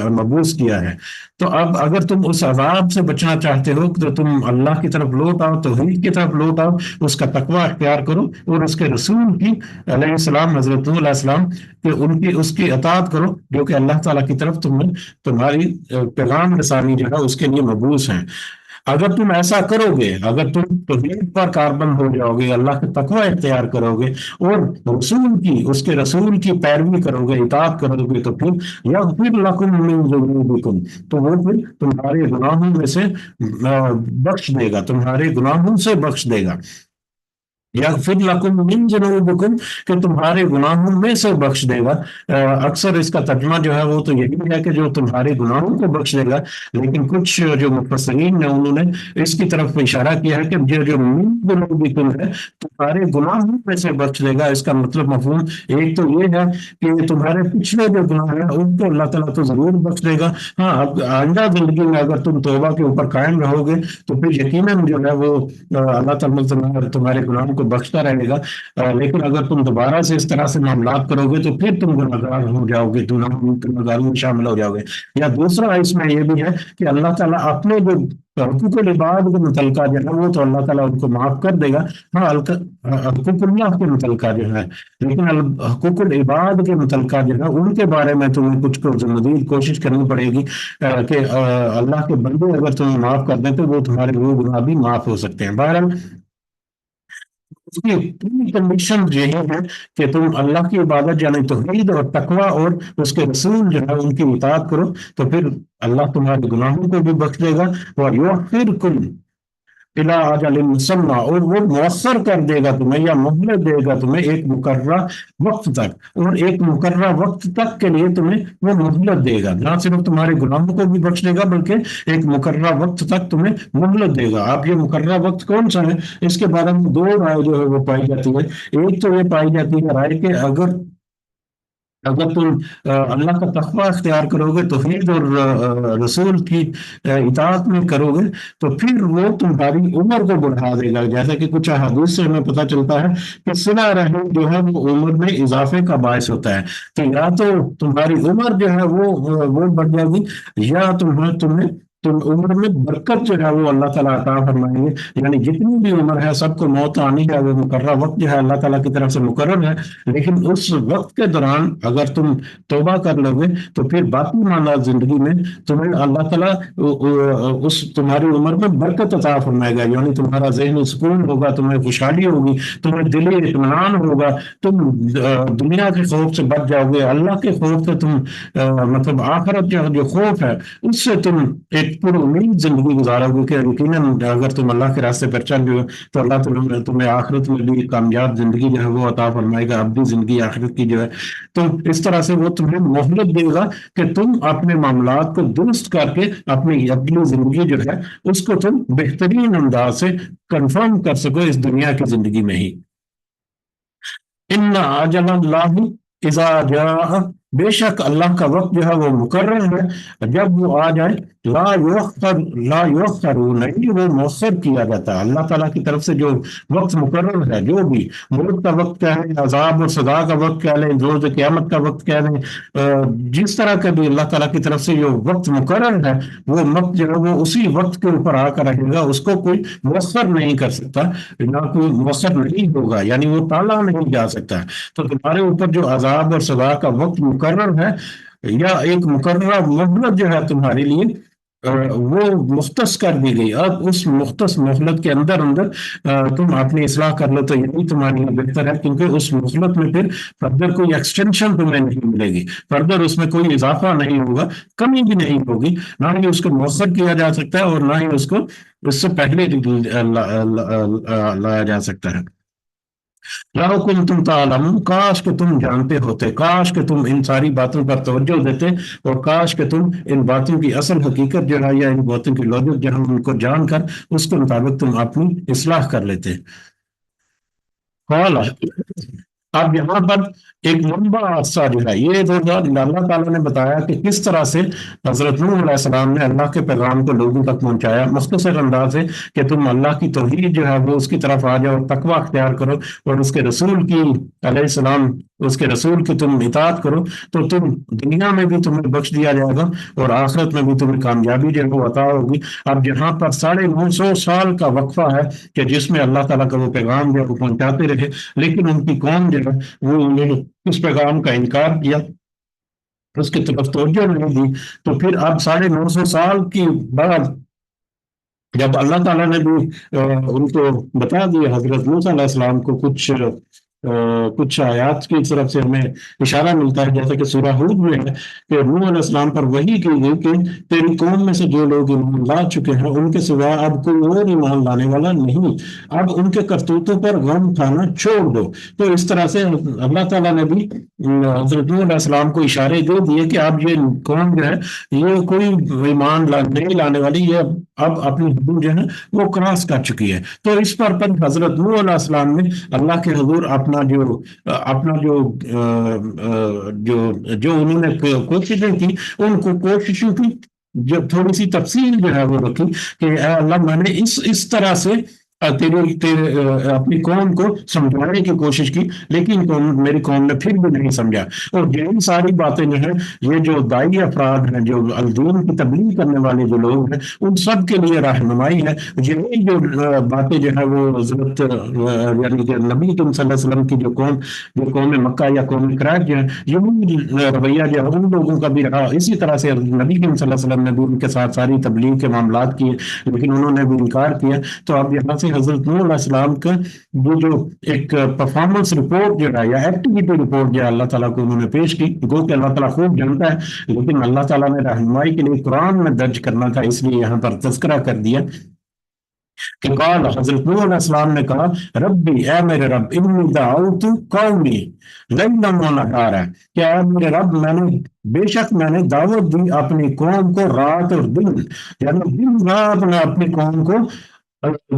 مبعوث کیا ہے۔ تو اب اگر تم اس عذاب سے بچنا چاہتے ہو تو تم اللہ کی طرف لوٹ آؤ، توحید کی طرف لوٹ آؤ، اس کا تقوی اختیار کرو، اور اس کے رسول کی علیہ السلام، حضرت نوح علیہ السلام، کہ اس کی اطاعت کرو، جو کہ اللہ تعالیٰ کی طرف تمہاری پیغام رسانی جو ہے اس کے لیے مبعوث ہیں۔ اگر تم ایسا کرو گے، اگر تم توحید پر کاربند ہو جاؤ گے، اللہ کے تقوی اختیار کرو گے، اور اس کے رسول کی پیروی کرو گے، اطاعت کرو گے، تو پھر یغفر لکم من ذنوبکم، تو وہ پھر تمہارے گناہوں میں سے بخش دے گا، تمہارے گناہوں سے بخش دے گا۔ یغفر لکم من ذنوبکم، کہ تمہارے گناہوں میں سے بخش دے گا۔ اکثر اس کا ترجمہ جو ہے وہ تو یہی ہے کہ جو تمہارے گناہوں کو بخش دے گا، لیکن کچھ جو مفسرین نے انہوں نے اس کی طرف اشارہ کیا ہے کہ جو من ذنوبکم ہے، تمہارے گناہوں میں سے بخش دے گا۔ اس کا مطلب مفہوم ایک تو یہ ہے کہ تمہارے پچھلے جو گناہ ہیں ان کو اللہ تعالیٰ تو ضرور بخش دے گا، ہاں اب آئندہ زندگی میں اگر تم توبہ کے اوپر قائم رہو گے تو پھر یقیناً جو ہے وہ اللہ تعالیٰ تمہارے گناہوں کو بخشتا رہے گا۔ لیکن اگر تم دوبارہ سے اس طرح سے معاملات کرو گے تو پھر تم گنہگار ہو جاؤ گے، گنہگاروں میں شامل ہو جاؤ گے۔ یا دوسرا اس میں یہ بھی ہے کہ اللہ تعالیٰ اپنے جو حقوق العباد کے متعلقہ جو ہے وہ تو اللہ تعالیٰ ان کو معاف کر دے گا، ہاں حقوق اللہ کے متعلقہ جو ہے، لیکن حقوق العباد کے متعلقہ جو ہے ان کے بارے میں تمہیں کچھ مزید کوشش کرنی پڑے گی کہ اللہ کے بندے اگر تمہیں معاف کر دیں تو وہ تمہارے وہ گناہ بھی معاف ہو سکتے ہیں۔ بہرحال اس کی پوری کنڈیشن یہی ہے کہ تم اللہ کی عبادت یعنی توحید اور تقوی اور اس کے رسول جو ہے ان کی اطاعت کرو، تو پھر اللہ تمہارے گناہوں کو بھی بخش دے گا، اور یغفرکم الی اجل مسمى، اور وہ مؤخر کر دے گا تمہیں یا مہلت دے گا تمہیں ایک مقررہ وقت تک، اور ایک مقررہ وقت تک کے لیے تمہیں وہ مہلت دے گا، نہ صرف تمہارے گناہوں کو بھی بخش دے گا بلکہ ایک مقررہ وقت تک تمہیں مہلت دے گا۔ اب یہ مقررہ وقت کون سا ہے، اس کے بارے میں دو رائے جو ہے وہ پائی جاتی ہے۔ ایک تو یہ پائی جاتی ہے رائے کہ اگر تم اللہ کا تقوی اختیار کرو گے، توحید اور رسول کی اطاعت میں کرو گے، تو پھر وہ تمہاری عمر کو بڑھا دے گا، جیسا کہ کچھ احادیث سے ہمیں پتہ چلتا ہے کہ صلہ رحم جو ہے وہ عمر میں اضافے کا باعث ہوتا ہے۔ تو یا تو تمہاری عمر جو ہے وہ بڑھ جائے گی، یا تم عمر میں برکت جو ہے وہ اللہ تعالیٰ عطا فرمائیں گے، یعنی جتنی بھی عمر ہے سب کو موت آنی ہے، وہ مقررہ وقت جو ہے اللہ تعالیٰ کی طرف سے مقرر ہے، لیکن اس وقت کے دوران اگر تم توبہ کر لو گے تو پھر باقی معاملات زندگی میں تمہیں اللہ تعالیٰ اس تمہاری عمر میں برکت عطا فرمائے گا، یعنی تمہارا ذہنی سکون ہوگا، تمہیں خوشحالی ہوگی، تمہیں دلی اطمینان ہوگا، تم دنیا کے خوف سے بچ جاؤ گے، اللہ کے خوف سے تم مطلب آخرت جو خوف ہے اس سے تم ایک پر امید زندگی گزارو گے کہ یقیناً اگر تم اللہ کے راستے پر چل رہے ہو تو اللہ تعالیٰ تمہیں آخرت میں بھی کامیاب زندگی جو ہے وہ عطا فرمائے گا، ابدی زندگی آخرت کی جو ہے۔ تو اس طرح سے وہ تمہیں مہلت دے گا کہ تم اپنے معاملات کو درست کر کے اپنی اگلی زندگی جو ہے اس کو تم بہترین انداز سے کنفرم کر سکو اس دنیا کی زندگی میں ہی۔ ان اجل اللہ اذا جاء، بے شک اللہ کا وقت جو ہے وہ مقرر ہے، جب وہ آ جائے، لا یؤخر نہیں وہ مؤخر کیا جاتا ہے۔ اللہ تعالیٰ کی طرف سے جو وقت مقرر ہے، جو بھی موت کا وقت کہہ لیں، عذاب اور سزا کا وقت کہہ لیں، روز قیامت کا وقت کہہ لیں، جس طرح کا بھی اللہ تعالیٰ کی طرف سے جو وقت مقرر ہے وہ وقت جو ہے وہ اسی وقت کے اوپر آ کر رہے گا، اس کو کوئی مؤخر نہیں کر سکتا، نہ کوئی مؤخر نہیں ہوگا، یعنی وہ ٹالا نہیں جا سکتا ہے۔ تو تمہارے اوپر جو عذاب اور سزا کا وقت مقرر ہے یا ایک مقررہ مہلت جو ہے تمہارے لیے وہ مختص کر دی گئی، اب اس مختص مہلت کے اندر تم اپنی اصلاح کر لو تو یہی تمہارے لیے بہتر ہے، کیونکہ اس مہلت میں پھر فردر کوئی ایکسٹینشن تمہیں نہیں ملے گی، فردر اس میں کوئی اضافہ نہیں ہوگا، کمی بھی نہیں ہوگی، نہ ہی اس کو مؤخر کیا جا سکتا ہے اور نہ ہی اس کو اس سے پہلے لایا جا سکتا ہے۔ لو کنتم تعلمون، کاش کہ تم جانتے ہوتے، کاش کہ تم ان ساری باتوں پر توجہ دیتے، اور کاش کہ تم ان باتوں کی اصل حقیقت جو ہے یا ان باتوں کی لوجک جو ہے ان کو جان کر اس کے مطابق تم اپنی اصلاح کر لیتے۔ قال، اب یہاں پر ایک لمبا عرصہ جو ہے یہ اللہ تعالیٰ نے بتایا کہ کس طرح سے حضرت نوح علیہ السلام نے اللہ کے پیغام کو لوگوں تک پہنچایا مختصر انداز ہے کہ تم اللہ کی توحید جو ہے وہ اس کی طرف آ جاؤ، تقوی اختیار کرو، اور اس کے رسول کی علیہ السلام اس کے رسول کی تم اطاعت کرو، تو تم دنیا میں بھی تمہیں بخش دیا جائے گا اور آخرت میں بھی تمہیں کامیابی جو ہے وہ عطا ہوگی۔ اب یہاں پر 950 سال کا وقفہ ہے کہ جس میں اللہ تعالیٰ کا وہ پیغام جو ہے وہ پہنچاتے رہے، لیکن ان کی قوم جو ہے وہ انہوں نے اس پیغام کا انکار کیا، اس کی طرف توجہ نہیں دی۔ تو پھر اب 950 سال کی بعد جب اللہ تعالیٰ نے بھی ان کو بتا دیا، حضرت موسیٰ علیہ السلام کو کچھ آیات کی طرف سے ہمیں اشارہ ملتا ہے، جیسے کہ سورہ ہود میں ہے کہ نوح علیہ السلام پر وحی کی گئی کہ تیری قوم میں سے جو لوگ ایمان لا چکے ہیں ان کے سوا اب کوئی اور ایمان لانے والا نہیں، اب ان کے کرتوتوں پر غم کھانا چھوڑ دو۔ تو اس طرح سے اللہ تعالیٰ نے بھی حضرت نوح علیہ السلام کو اشارے دے دیے کہ اب یہ قوم جو ہے یہ کوئی ایمان نہیں لانے والی، یہ اب اپنی حدود جو ہے وہ کراس کر چکی ہے۔ تو اس پر حضرت نوح علیہ السلام نے اللہ کے حضور جو انہوں نے کوششیں کی، ان کو کوششوں کی جو تھوڑی سی تفصیل جو ہے وہ رکھی کہ اے اللہ میں نے اس طرح سے اپنی قوم کو سمجھانے کی کوشش کی، لیکن میری قوم نے پھر بھی نہیں سمجھا۔ اور یہی ساری باتیں جو ہیں یہ جو دائی افراد ہیں، جو الدین کی تبلیغ کرنے والے جو لوگ ہیں، ان سب کے لیے رہنمائی ہے۔ یہی جو باتیں جو ہے وہ حضرت یعنی کہ نبی صلی اللہ علیہ وسلم کی جو قوم مکہ یا قوم قریش جو ہے، یہی رویہ جو ہے ان لوگوں کا بھی رہا۔ اسی طرح سے نبی صلی اللہ علیہ وسلم نے بھی ان کے ساتھ ساری تبلیغ کے معاملات کیے، لیکن انہوں نے بھی انکار کیا۔ تو اب یہاں سے حضرت نوح علیہ السلام کا وہ جو ایک پرفارمنس رپورٹ جو ہے یا ایکٹیویٹی رپورٹ جو اللہ تعالیٰ کو انہوں نے پیش کی، گو کہ اللہ تعالیٰ خوب جانتا ہے، لیکن اللہ تعالیٰ نے رہنمائی کے لیے قرآن میں درج کرنا تھا، اس لیے یہاں پر تذکرہ کر دیا کہ قال، حضرت نوح علیہ السلام نے کہا، ربی اے میرے رب، انی دعوت قومی لیلا و نہارا، کہ اے میرے رب بے شک میں نے دعوت دی اپنی قوم کو رات اور دن، یعنی دن رات میں اپنی قوم کو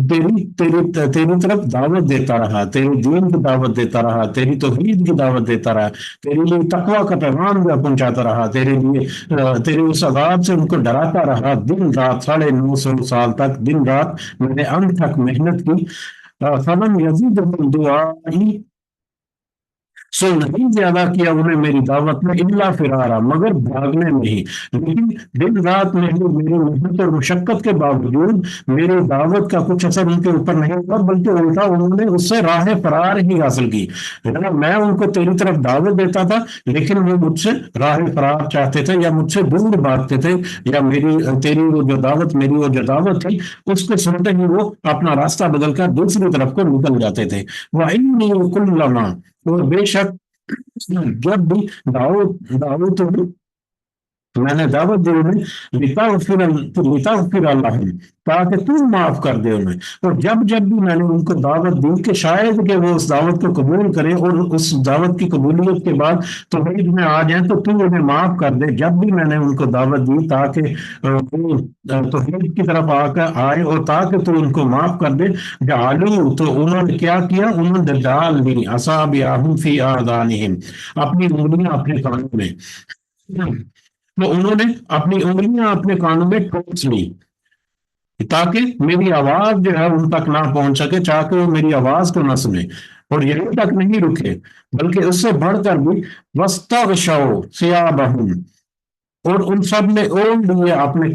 تیری طرف دعوت دیتا رہا، تیری دین کی دعوت دیتا رہا، تیری توحید کی دعوت دیتا رہا، تیرے لیے تقوی کا پیغام بھی پہنچاتا رہا، تیرے اس عذاب سے ان کو ڈراتا رہا، دن رات 950 سال تک دن رات میں نے انت تک محنت کی۔ فلم یزیدہم دعائی، سو نہیں زیادہ کیا انہیں میری دعوت میں الا فرارا، مگر بھاگنے میں ہی۔ لیکن دن رات میں میری محنت اور مشقت کے باوجود میری دعوت کا کچھ اثر ان کے اوپر نہیں ہوا، بلکہ الٹا انہوں نے اس سے راہ فرار ہی حاصل کی۔ میں ان کو تیری طرف دعوت دیتا تھا، لیکن وہ مجھ سے راہ فرار چاہتے تھے یا مجھ سے دور بھاگتے تھے، یا تیری وہ جو دعوت میری وہ جو دعوت تھی اس کو سنتے ہی وہ اپنا راستہ بدل کر دوسری طرف کو نکل جاتے تھے۔ وَإِنِّي كُلَّمَا، اور بے شک جب بھی دعوت میں نے دعوت دی انہیں لِتَغْفِرَ لَهُمْ، تاکہ تو معاف کر دے انہیں، اور جب بھی میں نے ان کو دعوت دی کہ شاید کہ وہ اس دعوت کو قبول کریں اور اس دعوت کی قبولیت کے بعد توحید میں آ جائیں تو تو انہیں معاف کر دے، جب بھی میں نے ان کو دعوت دی تاکہ وہ توحید کی طرف آ کر آئے اور تاکہ تو ان کو معاف کر دے، جعلوا، تو انہوں نے کیا کیا، انہوں نے ڈال لی اصابعہم فی آذانہم، اپنی انگلیاں اپنے کانوں میں، تو انہوں نے اپنی انگلیاں اپنے کانوں میں ٹھونس لی تاکہ میری آواز جو ہے ان تک نہ پہنچ سکے، تاکہ وہ میری آواز کو نہ سنے، اور یہیں تک نہیں رکے بلکہ اس سے بڑھ کر بھی وَاسْتَغْشَوْا ثِيَابَهُمْ، اور ان سب نے اوڑھ لیے اپنے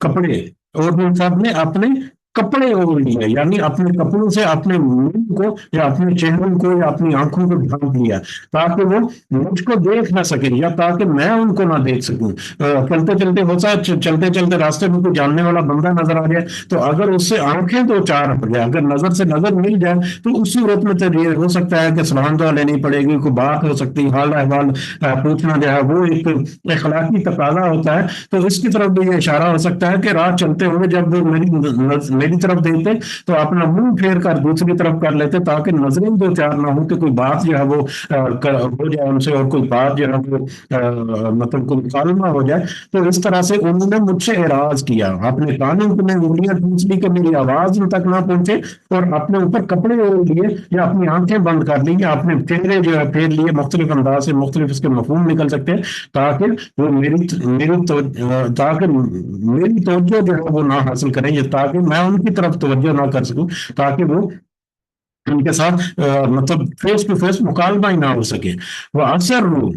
کپڑے، اور ان سب نے اپنے کپڑے اوڑھ لیے، یعنی اپنے کپڑوں سے اپنے منہ کو یا اپنے چہروں کو یا اپنی آنکھوں کو ڈھانپ لیا تاکہ وہ مجھ کو دیکھ نہ سکے یا تاکہ میں ان کو نہ دیکھ سکوں۔ چلتے چلتے راستے میں کوئی جاننے والا بندہ نظر آ جائے تو اگر اس سے آنکھیں دو چار ہو جائے، اگر نظر سے نظر مل جائے تو اس صورت میں تو یہ ہو سکتا ہے کہ سلام دعا لینی پڑے گی، کوئی بات ہو سکتی، حال احوال پوچھنا جو ہے وہ ایک اخلاقی تقاضا ہوتا ہے۔ تو اس کی طرف بھی یہ اشارہ ہو سکتا ہے کہ راہ چلتے ہوئے جب میری میری طرف دیتے تو اپنا منہ پھیر کر دوسری طرف کر لیتے تاکہ نظریں دو چار نہ ہو کہ کوئی بات جو ہے وہ ہو جائے ان سے، اور کوئی بات جو ہے وہ مطلب کوئی مکالمہ ہو جائے۔ تو اس طرح سے انہوں نے مجھ سے اعراض کیا، اپنے کانوں میں انگلیاں ٹھونس لی کہ میری آواز ان تک نہ پہنچے، اور اپنے اوپر کپڑے اوڑھ لیے یا اپنی آنکھیں بند کر لی یا اپنے چہرے جو ہے پھیر لیے، مختلف انداز سے مختلف اس کے مفہوم نکل سکتے ہیں، تاکہ وہ تاکہ میری توجہ جو ہے وہ نہ حاصل کریں، یا تاکہ میں ان کی طرف توجہ نہ کر سکوں، تاکہ وہ ان کے ساتھ مطلب فیس ٹو فیس مکالمہ ہی نہ ہو سکے۔ وہ اثر رو،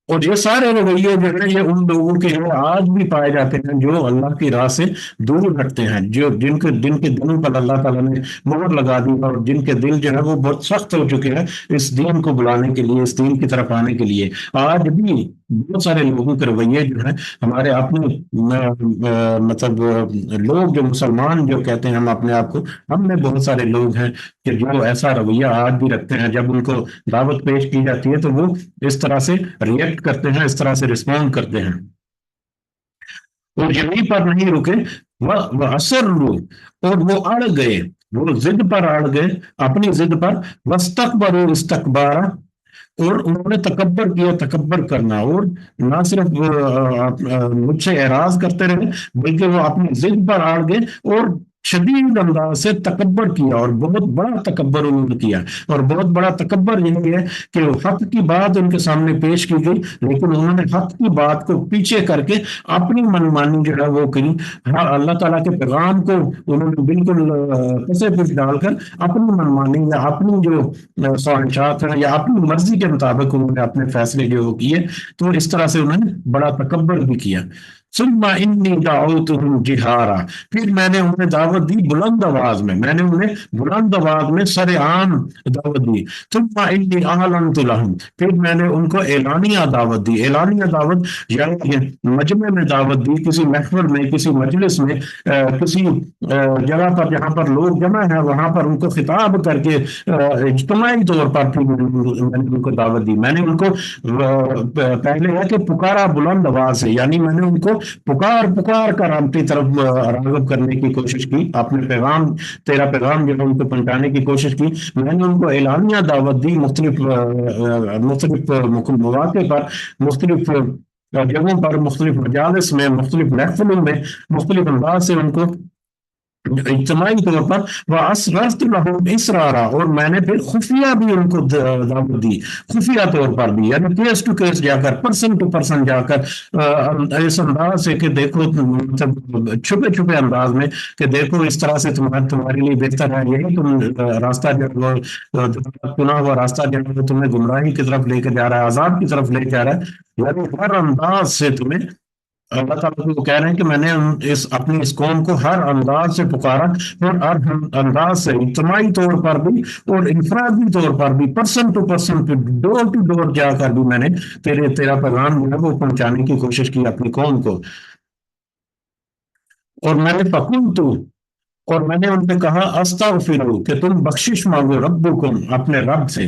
اور یہ سارے رویے جو ہے یہ ان لوگوں کے ہیں آج بھی پائے جاتے ہیں جو اللہ کی راہ سے دور ہٹتے ہیں، جو جن کے دلوں پر اللہ تعالیٰ نے مہر لگا دی، اور جن کے دل جو ہے وہ بہت سخت ہو چکے ہیں اس دین کو بلانے کے لیے، اس دین کی طرف آنے کے لیے۔ آج بھی بہت سارے لوگوں کے رویے جو ہیں ہمارے اپنے مطلب لوگ جو مسلمان جو کہتے ہیں ہم اپنے آپ کو، ہم میں بہت سارے لوگ ہیں کہ جو ایسا رویہ آج بھی رکھتے ہیں، جب ان کو دعوت پیش کی جاتی ہے تو وہ اس طرح سے ریئیکٹ کرتے ہیں، اس طرح سے رسپونڈ کرتے ہیں۔ اور یہیں پر نہیں رکے، وہ اثر رو، اور وہ اڑ گئے، وہ ضد پر اڑ گئے، اپنی ضد پر، وستکبروا استکبارا، اور انہوں نے تکبر کیا، تکبر کرنا، اور نہ صرف مجھ سے اعراض کرتے رہے بلکہ وہ اپنی ضد پر اڑ گئے اور شدید انداز سے تکبر کیا، اور بہت بڑا تکبر انہوں نے کیا۔ اور بہت بڑا تکبر یہی ہے کہ حق کی بات ان کے سامنے پیش کی گئی، لیکن انہوں نے حق کی بات کو پیچھے کر کے اپنی منمانی جو ہے وہ کی، اللہ تعالیٰ کے پیغام کو انہوں نے بالکل پسے پش ڈال کر اپنی منمانی یا اپنی جو خواہشات ہیں یا اپنی مرضی کے مطابق انہوں نے اپنے فیصلے جو کیے، تو اس طرح سے انہوں نے بڑا تکبر بھی کیا۔ ثم انی دعوتهم جہارا، پھر میں نے انہیں دعوت دی بلند آواز میں، میں نے انہیں بلند آواز میں سر عام دعوت دی۔ ثم انی اعلنت لهم، پھر میں نے ان کو اعلانیہ دعوت دی۔ اعلانیہ دعوت یعنی مجمع میں دعوت دی، کسی محفل میں، کسی مجلس میں، کسی جگہ پر جہاں پر لوگ جمع ہیں وہاں پر ان کو خطاب کر کے اجتماعی طور پر پھر میں نے ان کو دعوت دی۔ میں نے ان کو پہلے ہے کہ پکارا بلند آواز سے، یعنی میں نے ان کو پکار کر اپنی طرف راغب کرنے کی کوشش کی، اپنے پیغام، تیرا پیغام جو ہے ان کو پہنچانے کی کوشش کی۔ میں نے ان کو اعلانیہ دعوت دی، مختلف مواقع پر، مختلف جگہوں پر، مختلف مجالس میں، مختلف محفلوں میں، مختلف انداز سے ان کو اجتماعی طور پر، وَأَسْرَرْتُ لَهُمْ إِسْرَارًا، اور میں نے پھر خفیہ بھی ان کو دعوت دی، خفیہ طور پر بھی، یعنی کیس ٹو کیس جا کر، پرسن ٹو پرسن جا کر، اس انداز سے کہ دیکھو، چھپے چھپے انداز میں کہ دیکھو اس طرح سے تمہارے لیے بہتر ہے، یہی تم راستہ جو چنا ہوا راستہ جو ہے تمہیں گمراہی کی طرف لے کے جا رہا ہے، عذاب کی طرف لے جا رہا ہے، یعنی ہر انداز سے تمہیں اللہ تعالیٰ کو کہہ رہے ہیں کہ میں نے اپنی اس قوم کو ہر انداز سے پکارا، اور ہر انداز سے اجتماعی طور پر بھی اور انفرادی طور پر بھی، person to person, door to door جا کر بھی میں نے تیرا پیغام جو ہے وہ پہنچانے کی کوشش کی اپنی قوم کو۔ اور میں نے فقلت، اور میں نے ان سے کہا استغفروا، کہ تم بخشش مانگو، ربکم، اپنے رب سے،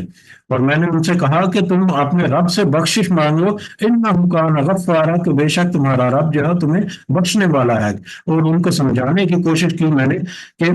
اور میں نے ان سے کہا کہ تم اپنے رب سے بخشش مانگو، انہ کان غفارا، کہ بے شک تمہارا رب جو ہے تمہیں بخشنے والا ہے۔ اور ان کو سمجھانے کی کوشش کی میں نے کہ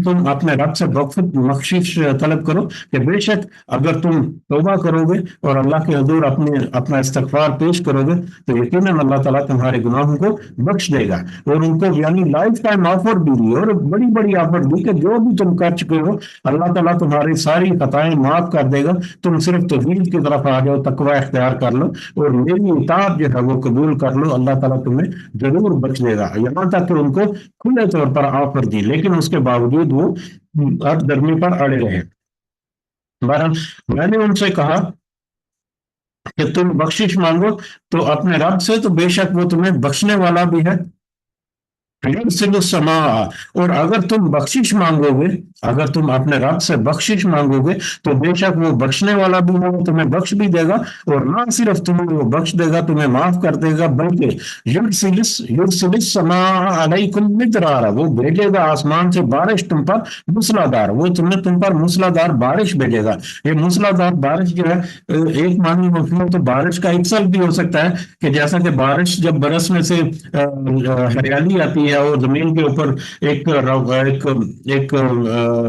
تم اپنے رب سے بخشش طلب کرو، کہ بے شک اگر تم توبہ کرو گے اور اللہ کے حضور اپنا استغفار پیش کرو گے تو یقیناً اللہ تعالیٰ تمہارے گناہوں کو بخش دے گا۔ اور ان کو یعنی لائف ٹائم آفر بھی دی، اور بڑی بڑی آفر دی کہ جو بھی تم کر چکے ہو اللہ تعالیٰ تمہاری ساری خطائیں معاف کر دے گا، تم صرف توحید کی طرف آ جاؤ، تقوی اختیار کر لو اور میری اطاعت جو ہے وہ قبول کر لو، اللہ تعالیٰ تمہیں ضرور بخش دے گا۔ یہاں تک کہ ان کو کھلے طور پر آفر دی، لیکن اس کے باوجود وہ ہر درمی پر اڑے رہے۔ بہرحال میں نے ان سے کہا کہ تم بخشش مانگو تو اپنے رب سے، تو بے شک وہ تمہیں بخشنے والا بھی ہے۔ یرسل السماء، اور اگر تم بخشش مانگو گے، اگر تم اپنے رب سے بخشش مانگو گے تو بے شک وہ بخشنے والا بھی ہے، وہ تمہیں بخش بھی دے گا، اور نہ صرف تمہیں وہ بخش دے گا، تمہیں معاف کر دے گا، بلکہ یرسل السماء علیکم مدرارا، وہ بھیجے گا آسمان سے بارش تم پر موسلا دار، وہ تم پر موسلا دار بارش بھیجے گا۔ یہ موسلا دار بارش جو ہے ایک معنی مفہوم تو بارش کا اکسل بھی ہو سکتا ہے، کہ جیسا کہ بارش جب برسنے سے ہریالی آتی ہے ہے اور زمین کے اوپر ایک ایک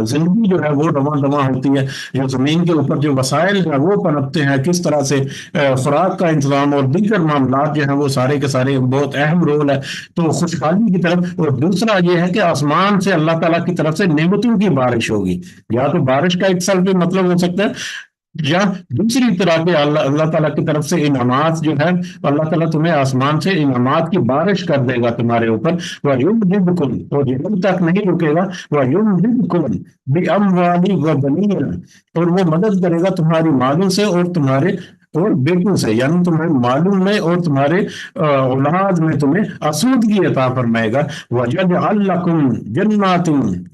زندگی جو ہے وہ رواں دواں ہوتی ہے، جو زمین کے اوپر جو وسائل ہیں وہ پنپتے ہیں، کس طرح سے خوراک کا انتظام اور دیگر معاملات جو ہیں وہ سارے کے سارے بہت اہم رول ہے تو خوشحالی کی طرف۔ اور دوسرا یہ ہے کہ آسمان سے اللہ تعالیٰ کی طرف سے نعمتوں کی بارش ہوگی، یا تو بارش کا ایک سال بھی مطلب ہو سکتا ہے، یا دوسری طرح کے اللہ تعالیٰ کی طرف سے انعامات جو ہے، اللہ تعالیٰ تمہیں آسمان سے انعامات کی بارش کر دے گا تمہارے اوپر۔ وَيُمْدِدْكُمْ، اور یہاں تک نہیں رکے گا، وَيُمْدِدْكُمْ بِأَمْوَالٍ وَبَنِينَ، اور وہ مدد کرے گا تمہاری مالوں سے اور تمہارے اور بیٹوں سے، یعنی تمہارے معلوم میں اور تمہارے اولاد میں تمہیں آسودگی عطا فرمائے گا۔ وَيَجْعَلْ لَكُمْ جَنَّاتٍ،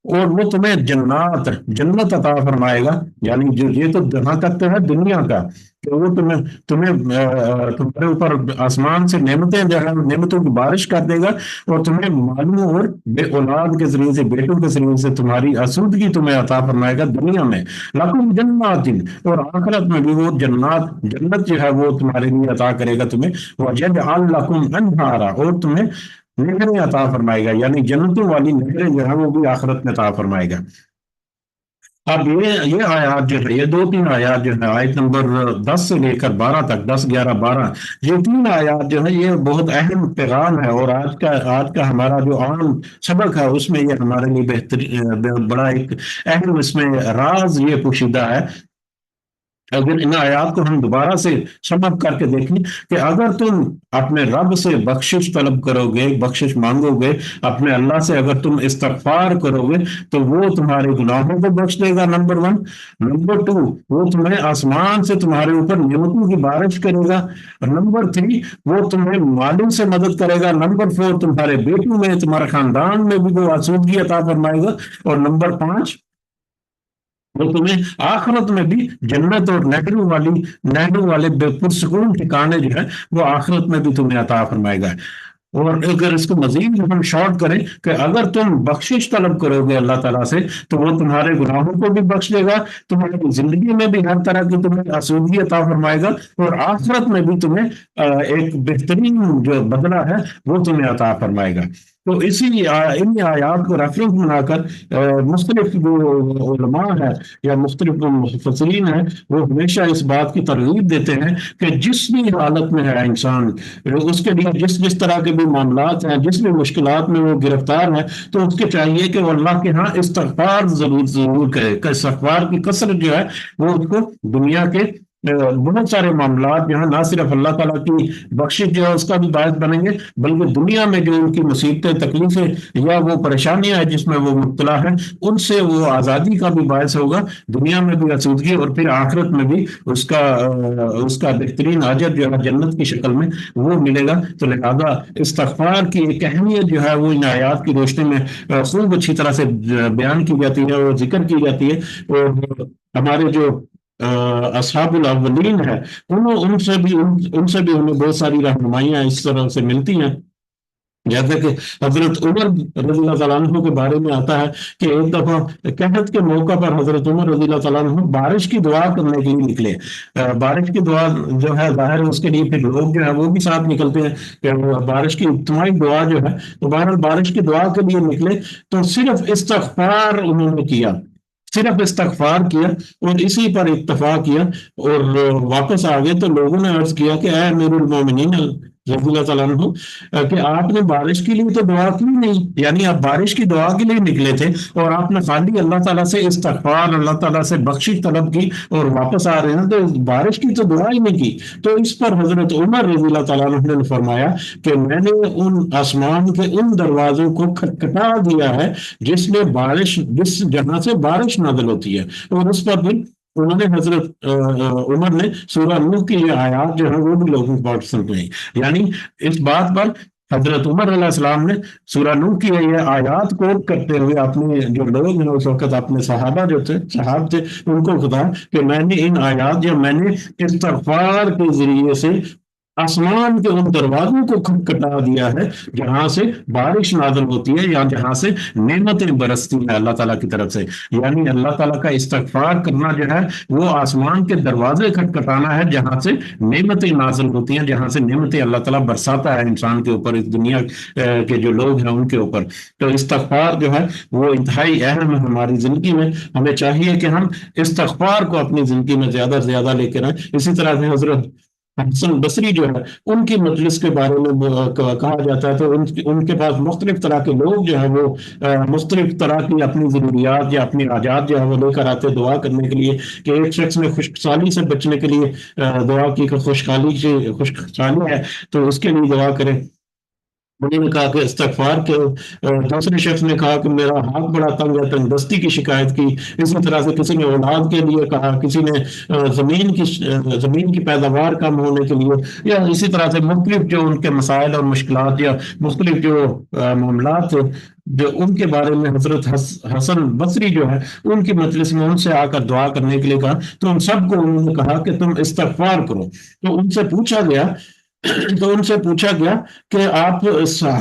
اور وہ تمہیں جنت عطا فرمائے گا، یعنی جو یہ تو جہاں تک تو ہے دنیا کا، کہ وہ تمہیں تمہارے اوپر آسمان سے نعمتیں جو ہے نعمتوں کی بارش کر دے گا، اور تمہیں معلوم اور بے اولاد کے ذریعے سے، بیٹوں کے ذریعے سے تمہاری آسودگی تمہیں عطا فرمائے گا دنیا میں۔ لکم جنات، اور آخرت میں بھی وہ جنت جو ہے وہ تمہارے لیے عطا کرے گا تمہیں۔ وَيَجْعَلْ لَكُمْ أَنْهَارًا، اور تمہیں نہریں عطا فرمائے گا، یعنی جنتوں والی نہریں جو ہیں وہ بھی آخرت میں عطا فرمائے گا۔ اب یہ آیات جو ہے، یہ دو تین آیات جو ہے، آیت نمبر 10 سے لے کر 12 تک، 10 11 12، یہ تین آیات جو ہے یہ بہت اہم پیغام ہے، اور آج کا ہمارا جو عام سبق ہے اس میں یہ ہمارے لیے بہترین بڑا ایک اہم اس میں راز یہ پوشیدہ ہے۔ اگر ان آیات کو ہم دوبارہ سے سمجھ کر کے دیکھیں کہ اگر تم اپنے رب سے بخشش طلب کرو گے، بخشش مانگو گے، اپنے اللہ سے اگر تم استغفار کرو گے تو وہ تمہارے گناہوں کو بخش دے گا، نمبر 1۔ نمبر 2، وہ تمہیں آسمان سے تمہارے اوپر نعمتوں کی بارش کرے گا۔ نمبر 3، وہ تمہیں مالوں سے مدد کرے گا۔ نمبر 4، تمہارے بیٹوں میں، تمہارے خاندان میں بھی وہ آسودگی عطا فرمائے گا۔ اور نمبر 5، وہ تمہیں آخرت میں بھی جنت اور نہروں والے بے پرسکون ٹھکانے جو ہے وہ آخرت میں بھی تمہیں عطا فرمائے گا۔ اور اگر اس کو مزید ہم شارٹ کریں کہ اگر تم بخشش طلب کرو گے اللہ تعالیٰ سے تو وہ تمہارے گناہوں کو بھی بخش دے گا، تمہاری زندگی میں بھی ہر طرح کی تمہیں آسودگی عطا فرمائے گا، اور آخرت میں بھی تمہیں ایک بہترین جو بدلہ ہے وہ تمہیں عطا فرمائے گا۔ تو ان آیات کو ریفرنس بنا کر مختلف جو علماء ہیں یا مختلف جو مفسرین ہیں وہ ہمیشہ اس بات کی ترغیب دیتے ہیں کہ جس بھی حالت میں ہے انسان، اس کے لیے جس طرح کے بھی معاملات ہیں، جس بھی مشکلات میں وہ گرفتار ہے، تو اس کے چاہیے کہ وہ اللہ کے ہاں استغفار ضرور کرے، کہ استغفار کی کثرت جو ہے وہ اس کو دنیا کے بہت سارے معاملات جو ہیں نہ صرف اللہ تعالیٰ کی بخشش جو ہے اس کا بھی باعث بنیں گے، بلکہ دنیا میں جو ان کی مصیبتیں، تکلیفیں یا وہ پریشانیاں ہیں جس میں وہ مبتلا ہیں، ان سے وہ آزادی کا بھی باعث ہوگا، دنیا میں بھی آسودگی، اور پھر آخرت میں بھی اس کا بہترین اجر جو ہے جنت کی شکل میں وہ ملے گا۔ تو لہذا استغفار کی ایک اہمیت جو ہے وہ ان آیات کی روشنی میں خوب اچھی طرح سے بیان کی جاتی ہے اور ذکر کی جاتی ہے۔ اور ہمارے جو اصحاب الاولین ہے ان سے بھی ہمیں بہت ساری رہنمائیاں اس طرح سے ملتی ہیں، جیسے کہ حضرت عمر رضی اللہ تعالیٰ عنہ کے بارے میں آتا ہے کہ ایک دفعہ قحط کے موقع پر حضرت عمر رضی اللہ تعالیٰ عنہ بارش کی دعا کرنے کے لیے نکلے۔ بارش کی دعا جو ہے ظاہر ہے اس کے لیے پھر لوگ جو ہے وہ بھی ساتھ نکلتے ہیں کہ بارش کی اجتماعی دعا جو ہے، تو بہرحال بارش کی دعا کے لیے نکلے تو صرف استغفار انہوں نے کیا، صرف استغفار کیا اور اسی پر اکتفا کیا اور واپس آ گئے۔ تو لوگوں نے عرض کیا کہ اے امیر المومنین رضی اللہ تعالیٰ عنہ کہ آپ نے بارش کے لیے تو دعا کی نہیں، یعنی آپ بارش کی دعا کے لیے نکلے تھے اور آپ نے خالی اللہ تعالیٰ سے استغفار، اللہ تعالیٰ سے بخشش طلب کی اور واپس آ رہے ہیں، تو بارش کی تو دعا ہی نہیں کی۔ تو اس پر حضرت عمر رضی اللہ تعالیٰ عنہ نے فرمایا کہ میں نے ان آسمان کے ان دروازوں کو کھٹکھٹا دیا ہے جس جہاں سے بارش نازل ہوتی ہے، اور اس پر بھی انہوں نے حضرت عمر نے سورہ نوح کی یہ آیات جو ہیں وہ بھی لوگوں کو سنائی، یعنی اس بات پر حضرت عمر علیہ السلام نے سورہ نوح کی یہ آیات کوٹ کرتے ہوئے اپنے جو لوگ ہیں اس وقت اپنے صحابہ تھے ان کو خدا کہ میں نے ان آیات یا میں نے استغفار کے ذریعے سے آسمان کے ان دروازوں کو کھٹکھٹا دیا ہے جہاں سے بارش نازل ہوتی ہے یا جہاں سے نعمتیں برستی ہیں اللہ تعالیٰ کی طرف سے. یعنی اللہ تعالیٰ کا استغفار کرنا جو ہے وہ آسمان کے دروازے کھٹکھٹانا ہے جہاں سے نعمتیں نازل ہوتی ہیں، جہاں سے نعمتیں اللہ تعالیٰ برساتا ہے انسان کے اوپر، اس دنیا کے جو لوگ ہیں ان کے اوپر. تو استغفار جو ہے وہ انتہائی اہم ہے ہماری زندگی میں. ہمیں چاہیے کہ ہم استغفار کو اپنی زندگی میں زیادہ سے زیادہ لے کے رہیں. اسی طرح سے حضرت حسن بصری جو ہے ان کی مجلس کے بارے میں کہا جاتا ہے، تو ان کے پاس مختلف طرح کے لوگ جو ہے وہ مختلف طرح کی اپنی ضروریات یا اپنی حاجات جو ہے وہ لے کر آتے دعا کرنے کے لیے، کہ ایک شخص نے خشکسالی سے بچنے کے لیے دعا کی کہ خشکسالی ہے تو اس کے لیے دعا کریں. انہوں نے کہا کہ استغفار کے. دوسرے شخص نے کہا کہ میرا ہاتھ بڑا تنگ ہے، تنگ دستی کی شکایت کی. اسی طرح سے کسی نے اولاد کے لیے کہا، کسی نے زمین کی پیداوار کم ہونے کے لیے، یا اسی طرح سے مختلف جو ان کے مسائل اور مشکلات یا مختلف جو معاملات تھے جو ان کے بارے میں حضرت حسن بصری جو ہے ان کی مجلس میں ان سے آ کر دعا کرنے کے لیے کہا. تو ان سب کو انہوں نے کہا کہ تم استغفار کرو. تو ان سے پوچھا گیا کہ آپ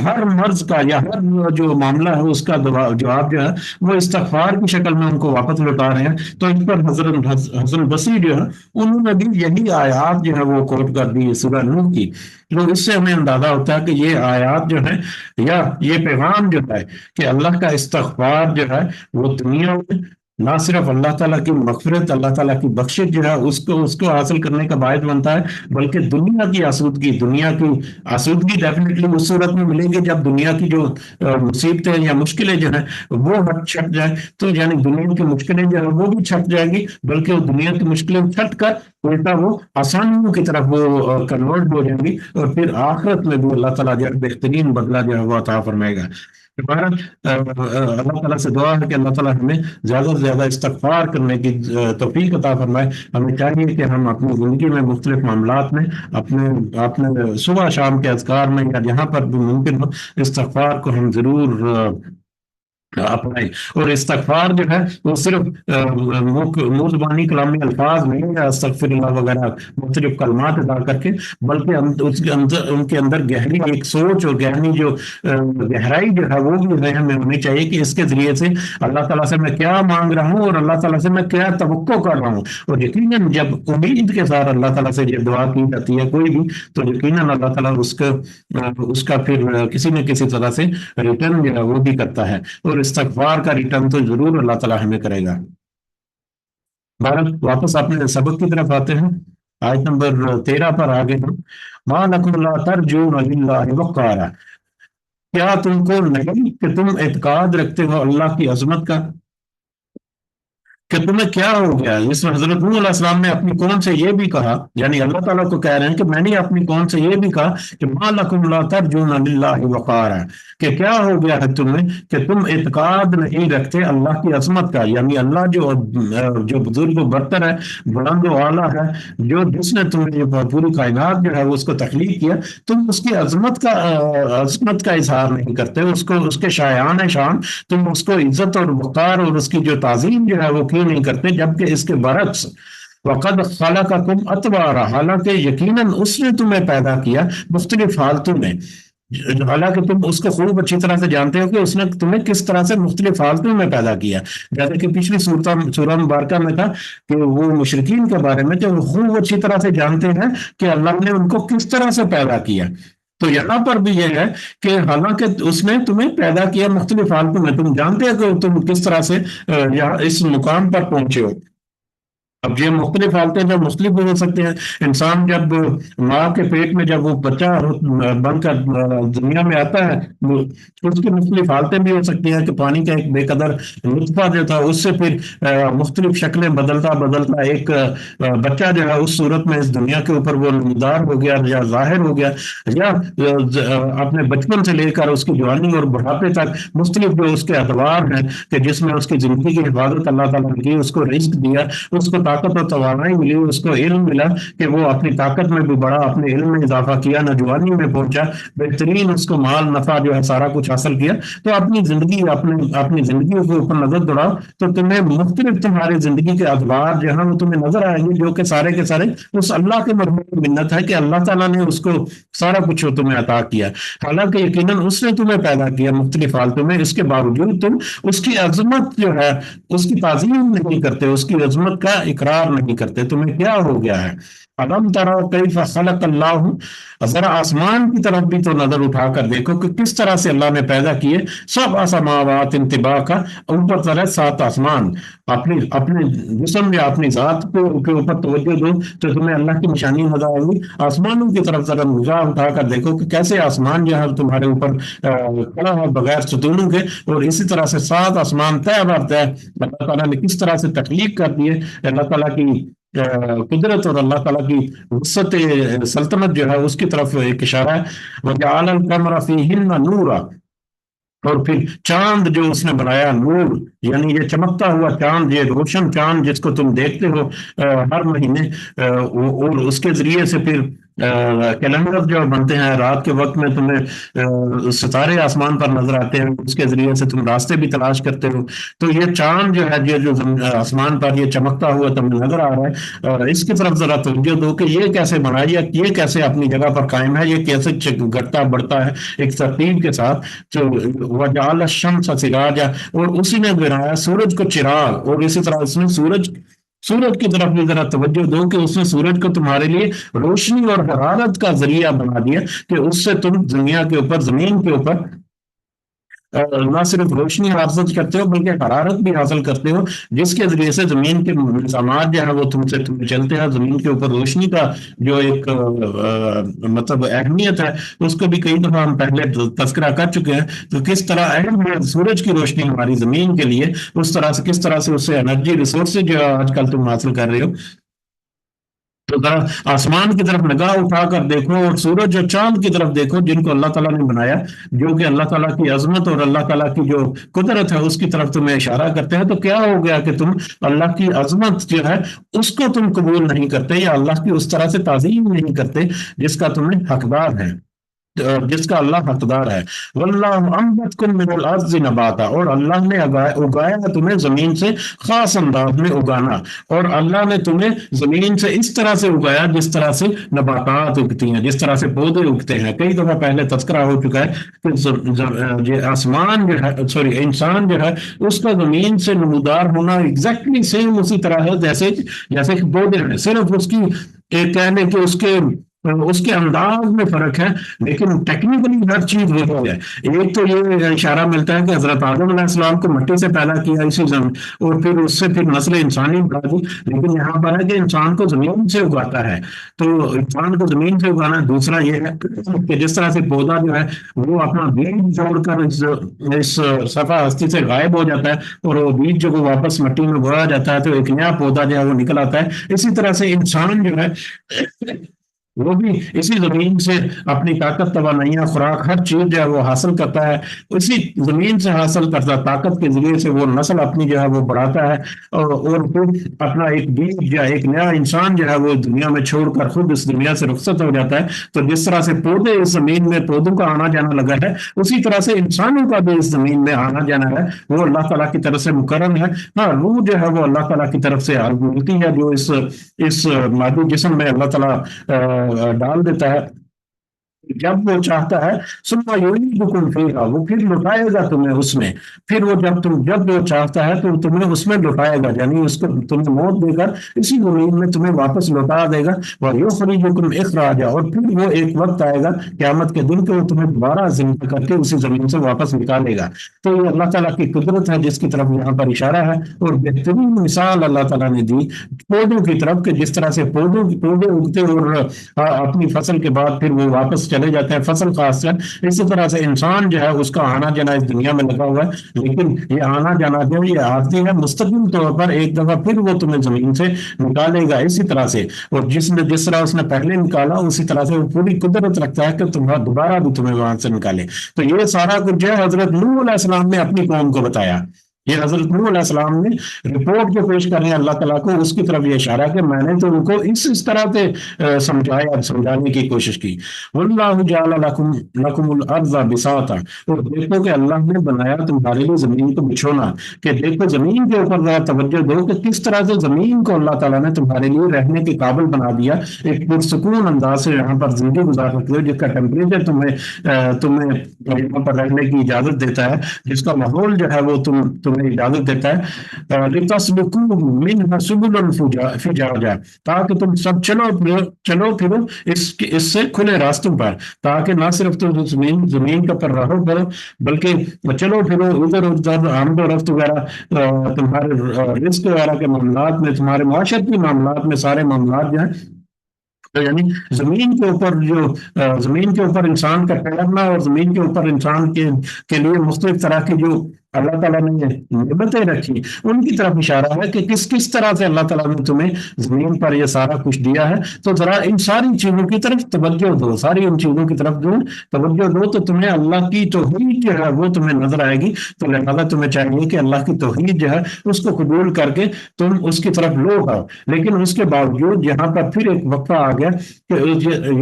ہر مرض کا یا ہر جو معاملہ ہے اس کا جواب جو ہے وہ استغفار کی شکل میں ان کو واپس لوٹا رہے ہیں. تو ان پر حضرت حسن بصری جو ہے انہوں نے بھی یہی آیات جو ہے وہ کوٹ کر دی سورہ نوح کی. تو اس سے ہمیں اندازہ ہوتا ہے کہ یہ آیات جو ہے یا یہ پیغام جو ہے کہ اللہ کا استغفار جو ہے وہ دنیا میں نہ صرف اللہ تعالیٰ کی مغفرت، اللہ تعالیٰ کی بخشش جو ہے اس کو حاصل کرنے کا باعث بنتا ہے، بلکہ دنیا کی آسودگی ڈیفینیٹلی اس صورت میں ملے گی جب دنیا کی جو مصیبتیں یا مشکلیں جو ہیں وہ چھٹ جائیں. تو یعنی دنیا کی مشکلیں جو ہیں وہ بھی چھٹ جائیں گی، بلکہ وہ دنیا کی مشکلیں چھٹ کر الٹا وہ آسانیوں کی طرف وہ کنورٹ ہو جائیں گی، اور پھر آخرت میں بھی اللہ تعالیٰ جو ہے بہترین بدلہ جو ہے وہ عطا فرمائے گا. اللہ تعالیٰ سے دعا ہے کہ اللہ تعالیٰ ہمیں زیادہ سے زیادہ استغفار کرنے کی توفیق عطا فرمائے. ہمیں چاہیے کہ ہم اپنی زندگی میں مختلف معاملات میں اپنے صبح شام کے اذکار میں یا جہاں پر بھی ممکن ہو استغفار کو ہم ضرور اپنائیں. اور استغفار جو ہے وہ صرف منہ زبانی کلامی الفاظ نہیں ہے استغفر اللہ وغیرہ مختلف کلمات ادا کر کے، بلکہ ان کے اندر گہری ایک سوچ اور گہرائی جو ہے وہ بھی ذہن میں ہونی چاہیے کہ اس کے ذریعے سے اللہ تعالیٰ سے میں کیا مانگ رہا ہوں اور اللہ تعالیٰ سے میں کیا توقع کر رہا ہوں. اور یقیناً جب امید کے ساتھ اللہ تعالیٰ سے یہ دعا کی جاتی ہے کوئی بھی، تو یقیناً اللہ تعالیٰ اس کا پھر کسی نہ کسی طرح سے ریٹرن جو ہے وہ بھی کرتا ہے، اور استغفار کا ریٹرن تو ضرور اللہ تعالیٰ ہمیں کرے گا. بہرحال واپس اپنے سبق کی طرف آتے ہیں. آیت نمبر 13 پر آگے ہم مَا لَكُمْ لَا تَرْجُونَ لِلَّهِ وَقَارًا. کیا تم کو نہیں کہ تم اعتقاد رکھتے ہو اللہ کی عظمت کا؟ کہ تمہیں کیا ہو گیا؟ اس میں حضرت نوح علیہ السلام نے اپنی قوم سے یہ بھی کہا، یعنی اللہ تعالیٰ کو کہہ رہے ہیں کہ میں نے اپنی قوم سے یہ بھی کہا کہ مَا لَكُمْ لَا تَرْجُونَ لِلَّهِ وَقَارًا، کہ کیا ہو گیا ہے تمہیں کہ تم اعتقاد نہیں رکھتے اللہ کی عظمت کا. یعنی اللہ جو بزرگ و برتر ہے، بلند و اعلیٰ ہے، جس نے تمہیں پوری کائنات جو ہے وہ اس کو تخلیق کیا، تم اس کی عظمت کا اظہار نہیں کرتے، اس کے شایان شان تم اس کو عزت اور وقار اور اس کی جو تعظیم جو ہے وہ کیوں نہیں کرتے، جبکہ اس کے برعکس وقد خلقکم اطوارا، حالانکہ یقیناً اس نے تمہیں پیدا کیا مختلف حالتوں میں. حالانکہ تم اس کو خوب اچھی طرح سے جانتے ہو کہ اس نے تمہیں کس طرح سے مختلف حالتوں میں پیدا کیا. جیسے کہ پچھلی سورہ مبارکہ میں تھا کہ وہ مشرکین کے بارے میں کہ وہ خوب اچھی طرح سے جانتے ہیں کہ اللہ نے ان کو کس طرح سے پیدا کیا. تو یہاں پر بھی یہ ہے کہ حالانکہ اس نے تمہیں پیدا کیا مختلف حالتوں میں، تم جانتے ہو کہ تم کس طرح سے اس مقام پر پہنچے ہو. اب یہ مختلف حالتیں جب مختلف ہو سکتے ہیں. انسان جب ماں کے پیٹ میں جب وہ بچہ بن کر دنیا میں آتا ہے اس کی مختلف حالتیں بھی ہو سکتی ہیں، کہ پانی کا ایک بے قدر نطفہ جو تھا اس سے پھر مختلف شکلیں بدلتا ایک بچہ جو ہے اس صورت میں اس دنیا کے اوپر وہ نمودار ہو گیا یا ظاہر ہو گیا، یا اپنے بچپن سے لے کر اس کی جوانی اور بڑھاپے تک مختلف جو اس کے ادوار ہیں کہ جس میں اس کی زندگی کی حفاظت اللہ تعالیٰ نے کی، اس کو رزق دیا، اس کو طاقت اور توانائی ملی، اس کو علم ملا کہ وہ اپنی طاقت میں بھی بڑا، اپنے علم میں اضافہ کیا، نوجوانی میں پہنچا، بہترین اس کو مال نفع جو ہے سارا کچھ حاصل کیا، تو اپنی زندگی اپنی زندگی کے اوپر نظر دوڑاؤ تو تمہیں مختلف تمہاری زندگی کے ادوار جو ہیں وہ تمہیں نظر آئیں گے، جو کہ سارے کے سارے اس اللہ کے مرحوم منت ہے کہ اللہ تعالیٰ نے اس کو سارا کچھ تمہیں عطا کیا، حالانکہ یقیناً اس نے تمہیں پیدا کیا مختلف حالتوں میں، اس کے باوجود تم اس کی عظمت جو ہے اس کی تعظیم نہیں کرتے، اس کی عظمت کا اقرار نہیں کرتے، تمہیں کیا ہو گیا ہے؟ الم ترى کیف خلق اللہ، ذرا آسمان کی طرف بھی تو نظر اٹھا کر دیکھو کہ کس طرح سے اللہ نے پیدا کیے، سب سماوات انتباہ کا، اوپر طرح 7 آسمان، اپنے جسم یا اپنی ذات کے اوپر توجہ دو تو تمہیں اللہ کی نشانی نظر آئے گی، آسمانوں کی طرف ذرا نگاہ اٹھا کر دیکھو کہ کیسے آسمان جو ہے تمہارے اوپر کھڑا ہے بغیر ستونوں کے، اور اسی طرح سے 7 آسمان طے بر طے اللہ تعالیٰ نے کس طرح سے تخلیق کر دیے، اللہ تعالیٰ کی قدرت اور اللہ تعالیٰ کی وسعت سلطنت جو ہے اس کی طرف ایک اشارہ ہے۔ وَجَعَلَ الْقَمَرَ فِيهِنَّ نُورًا، اور پھر چاند جو اس نے بنایا نور، یعنی یہ چمکتا ہوا چاند، یہ روشن چاند جس کو تم دیکھتے ہو ہر مہینے، اور اس کے ذریعے سے پھر کیلنڈر جو بنتے ہیں، رات کے وقت میں تمہیں ستارے آسمان پر نظر آتے ہیں، اس کے ذریعے سے تم راستے بھی تلاش کرتے ہو، تو یہ چاند جو ہے یہ جو آسمان پر یہ چمکتا ہوا تمہیں نظر آ رہا ہے، اور اس کی طرف ذرا توجہ دو کہ یہ کیسے بنا، یہ کیسے اپنی جگہ پر قائم ہے، یہ کیسے گھٹتا بڑھتا ہے ایک ترتیب کے ساتھ۔ تو وجعل الشمس سراجا، اور اسی نے بنایا سورج کو چراغ، اور اسی طرح اس نے سورج کی طرف بھی ذرا توجہ دو کہ اس نے سورج کو تمہارے لیے روشنی اور حرارت کا ذریعہ بنا دیا کہ اس سے تم دنیا کے اوپر، زمین کے اوپر نہ صرف روشنی حاصل کرتے ہو بلکہ حرارت بھی حاصل کرتے ہو، جس کے ذریعے سے زمین کے نظامات جو ہے وہ تمہیں چلتے ہیں۔ زمین کے اوپر روشنی کا جو ایک مطلب اہمیت ہے اس کو بھی کئی دفعہ ہم پہلے تذکرہ کر چکے ہیں، تو کس طرح اہم ہے سورج کی روشنی ہماری زمین کے لیے، اس طرح سے کس طرح سے اس سے انرجی ریسورسز جو آج کل تم حاصل کر رہے ہو۔ تو ذرا آسمان کی طرف نگاہ اٹھا کر دیکھو اور سورج اور چاند کی طرف دیکھو جن کو اللہ تعالیٰ نے بنایا، جو کہ اللہ تعالیٰ کی عظمت اور اللہ تعالیٰ کی جو قدرت ہے اس کی طرف تمہیں اشارہ کرتے ہیں۔ تو کیا ہو گیا کہ تم اللہ کی عظمت جو ہے اس کو تم قبول نہیں کرتے، یا اللہ کی اس طرح سے تعظیم نہیں کرتے جس کا تمہیں حقدار ہے، جس کا اللہ حقدار ہے۔ واللہ انبتکم من الارض نباتا، اور اللہ نے اگایا تمہیں زمین سے خاص انداز میں اگانا، اور اللہ نے تمہیں زمین سے اس طرح سے اگایا جس طرح سے نباتات اگتی ہیں، جس طرح سے پودے اگتے ہیں۔ کئی دفعہ پہلے تذکرہ ہو چکا ہے کہ آسمان جو ہے، انسان جو ہے اس کا زمین سے نمودار ہونا ایگزیکٹلی سیم اسی طرح ہے جیسے کہ پودے ہیں، صرف اس کی ایک کہنے کہ اس کے انداز میں فرق ہے، لیکن ٹیکنیکلی ہر چیز وہی ہے۔ ایک تو یہ اشارہ ملتا ہے کہ حضرت آدم علیہ السلام کو مٹی سے پیدا کیا اسی زمین، اور پھر اس سے پھر نسل انسانی بڑھا دی، لیکن یہاں پر ہے کہ انسان کو زمین سے اگاتا ہے، تو انسان کو زمین سے اگانا۔ دوسرا یہ ہے کہ جس طرح سے پودا جو ہے وہ اپنا بیج جوڑ کر اس صفحہ ہستی سے غائب ہو جاتا ہے، اور وہ بیج جو واپس مٹی میں بویا جاتا ہے تو ایک نیا پودا جو ہے وہ نکل آتا ہے، اسی طرح سے انسان جو ہے وہ بھی اسی زمین سے اپنی طاقت، توانائیاں، خوراک، ہر چیز جو ہے وہ حاصل کرتا ہے، اسی زمین سے حاصل کرتا طاقت کے ذریعے سے وہ نسل اپنی جو ہے وہ بڑھاتا ہے، اور پھر اپنا ایک بیج یا ایک نیا انسان جو ہے وہ دنیا میں چھوڑ کر خود اس دنیا سے رخصت ہو جاتا ہے۔ تو جس طرح سے پودے اس زمین میں، پودوں کا آنا جانا لگا ہے، اسی طرح سے انسانوں کا بھی اس زمین میں آنا جانا ہے، وہ اللہ تعالیٰ کی طرف سے مقرر ہے۔ ہاں، روح جو ہے وہ اللہ تعالیٰ کی طرف سے ملتی ہے، جو اس مادی جسم میں اللہ تعالیٰ ڈال دیتا ہے جب وہ چاہتا ہے۔ ثم یعیدکم فیہا، وہ پھر لٹائے گا تمہیں اس میں، پھر وہ جب وہ چاہتا ہے تو تمہیں اس میں لٹائے گا، یعنی اس کو تمہیں موت دے کر اسی زمین میں تمہیں واپس لوٹا دے گا۔ ویخرجکم اخراجا، اور پھر وہ ایک وقت آئے گا قیامت کے دن کہ وہ تمہیں دوبارہ زندہ کر کے اسی زمین سے واپس نکالے گا۔ تو یہ اللہ تعالیٰ کی قدرت ہے جس کی طرف یہاں پر اشارہ ہے، اور بہترین مثال اللہ تعالیٰ نے دی پودوں کی طرف کہ جس طرح سے پودے اگتے اور اپنی فصل کے بعد پھر وہ واپس چلے جاتے ہیں، فصل خاص کر اسی طرح سے انسان جو ہے اس کا آنا جانا اس دنیا میں لگا ہوا ہے، لیکن یہ آنا جانا جو یہ آتی ہے مستقل طور پر، ایک دفعہ پھر وہ تمہیں زمین سے نکالے گا اسی طرح سے، اور جس طرح اس نے پہلے نکالا اسی طرح سے وہ پوری قدرت رکھتا ہے کہ دوبارہ بھی تمہیں وہاں سے نکالے۔ تو یہ سارا کچھ جو ہے حضرت نوح علیہ السلام نے اپنی قوم کو بتایا یہ حضرت نوح علیہ السلام نے رپورٹ جو پیش کر رہے ہیں اللہ تعالیٰ کو، اس کی طرف یہ اشارہ کہ میں نے تو ان کو اس طرح سے سمجھایا، سمجھانے کی کوشش کی۔ واللہ جعل لکم الارض بساطا، اور دیکھو کہ اللہ نے بنایا تمہارے لیے زمین کو بچھونا، کہ دیکھو زمین کے اوپر ذرا توجہ دو کہ کس طرح سے زمین کو اللہ تعالیٰ نے تمہارے لیے رہنے کے قابل بنا دیا، ایک پرسکون انداز سے یہاں پر زندگی گزار سکتے ہو، جس کا ٹیمپریچر تمہیں یہاں پر رہنے کی اجازت دیتا ہے، جس کا ماحول جو ہے وہ تمہیں اجازت دیتا ہے، لِتَسْلُكُوا مِنْهَا سُبُلًا فِجَاجًا، تاکہ تم سب چلو پھرو اس سے کھلے راستوں پر، تاکہ نہ صرف تم زمین کے پر رہو کرو، بلکہ چلو پھرو ادھر ادھر، آمد و رفت وغیرہ، تمہارے رزق وغیرہ کے معاملات میں، تمہارے معاشرتی معاملات میں، سارے معاملات جو ہیں، تو یعنی زمین کے اوپر زمین کے اوپر انسان کا ٹہرنا، اور زمین کے اوپر انسان کے لیے مختلف طرح کی جو اللہ تعالیٰ نے نعمتیں رکھی، ان کی طرف اشارہ ہے کہ کس طرح سے اللہ تعالیٰ نے تمہیں زمین پر یہ سارا کچھ دیا ہے۔ تو ذرا ان ساری چیزوں کی طرف توجہ دو، ساری ان چیزوں کی طرف جو توجہ دو، تو تمہیں اللہ کی توحید جو ہے وہ تمہیں نظر آئے گی۔ تو لہذا تمہیں چاہیے کہ اللہ کی توحید جو ہے اس کو قبول کر کے تم اس کی طرف لوٹ آؤ۔ لیکن اس کے باوجود یہاں پر پھر ایک وقفہ آ گیا کہ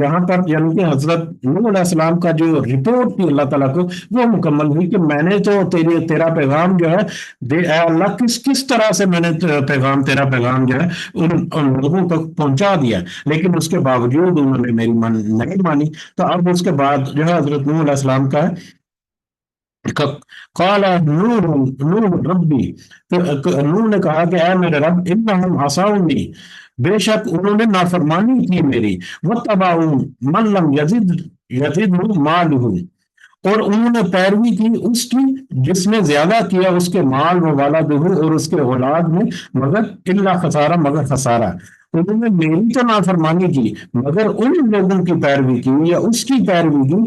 یہاں پر یعنی کہ حضرت نوح علیہ السلام کا جو رپورٹ تھی اللہ تعالیٰ کو، وہ مکمل ہوئی کہ میں نے تو تیرا پیغام جو ہے اے اللہ، کس طرح سے میں نے تیرا پیغام جو ہے ان لوگوں تک پہنچا دیا، لیکن اس کے باوجود انہوں نے میری نہیں مانی۔ تو اب اس کے بعد جو ہے حضرت نوح علیہ السلام کا ہے، قال نوح ربی، تو نوح نے کہا کہ اے میرے رب، انہم عصونی، بے شک انہوں نے نافرمانی کی میری، واتبعوا من لم یزدہ مالہ، اور انہوں نے پیروی کی اس کی جس نے زیادہ کیا اس کے مال و والدہ اور اس کے اولاد میں، مگر الا خسارہ، مگر خسارہ۔ انہوں نے میری تو نافرمانی کی، مگر ان لوگوں کی پیروی کی یا اس کی پیروی کی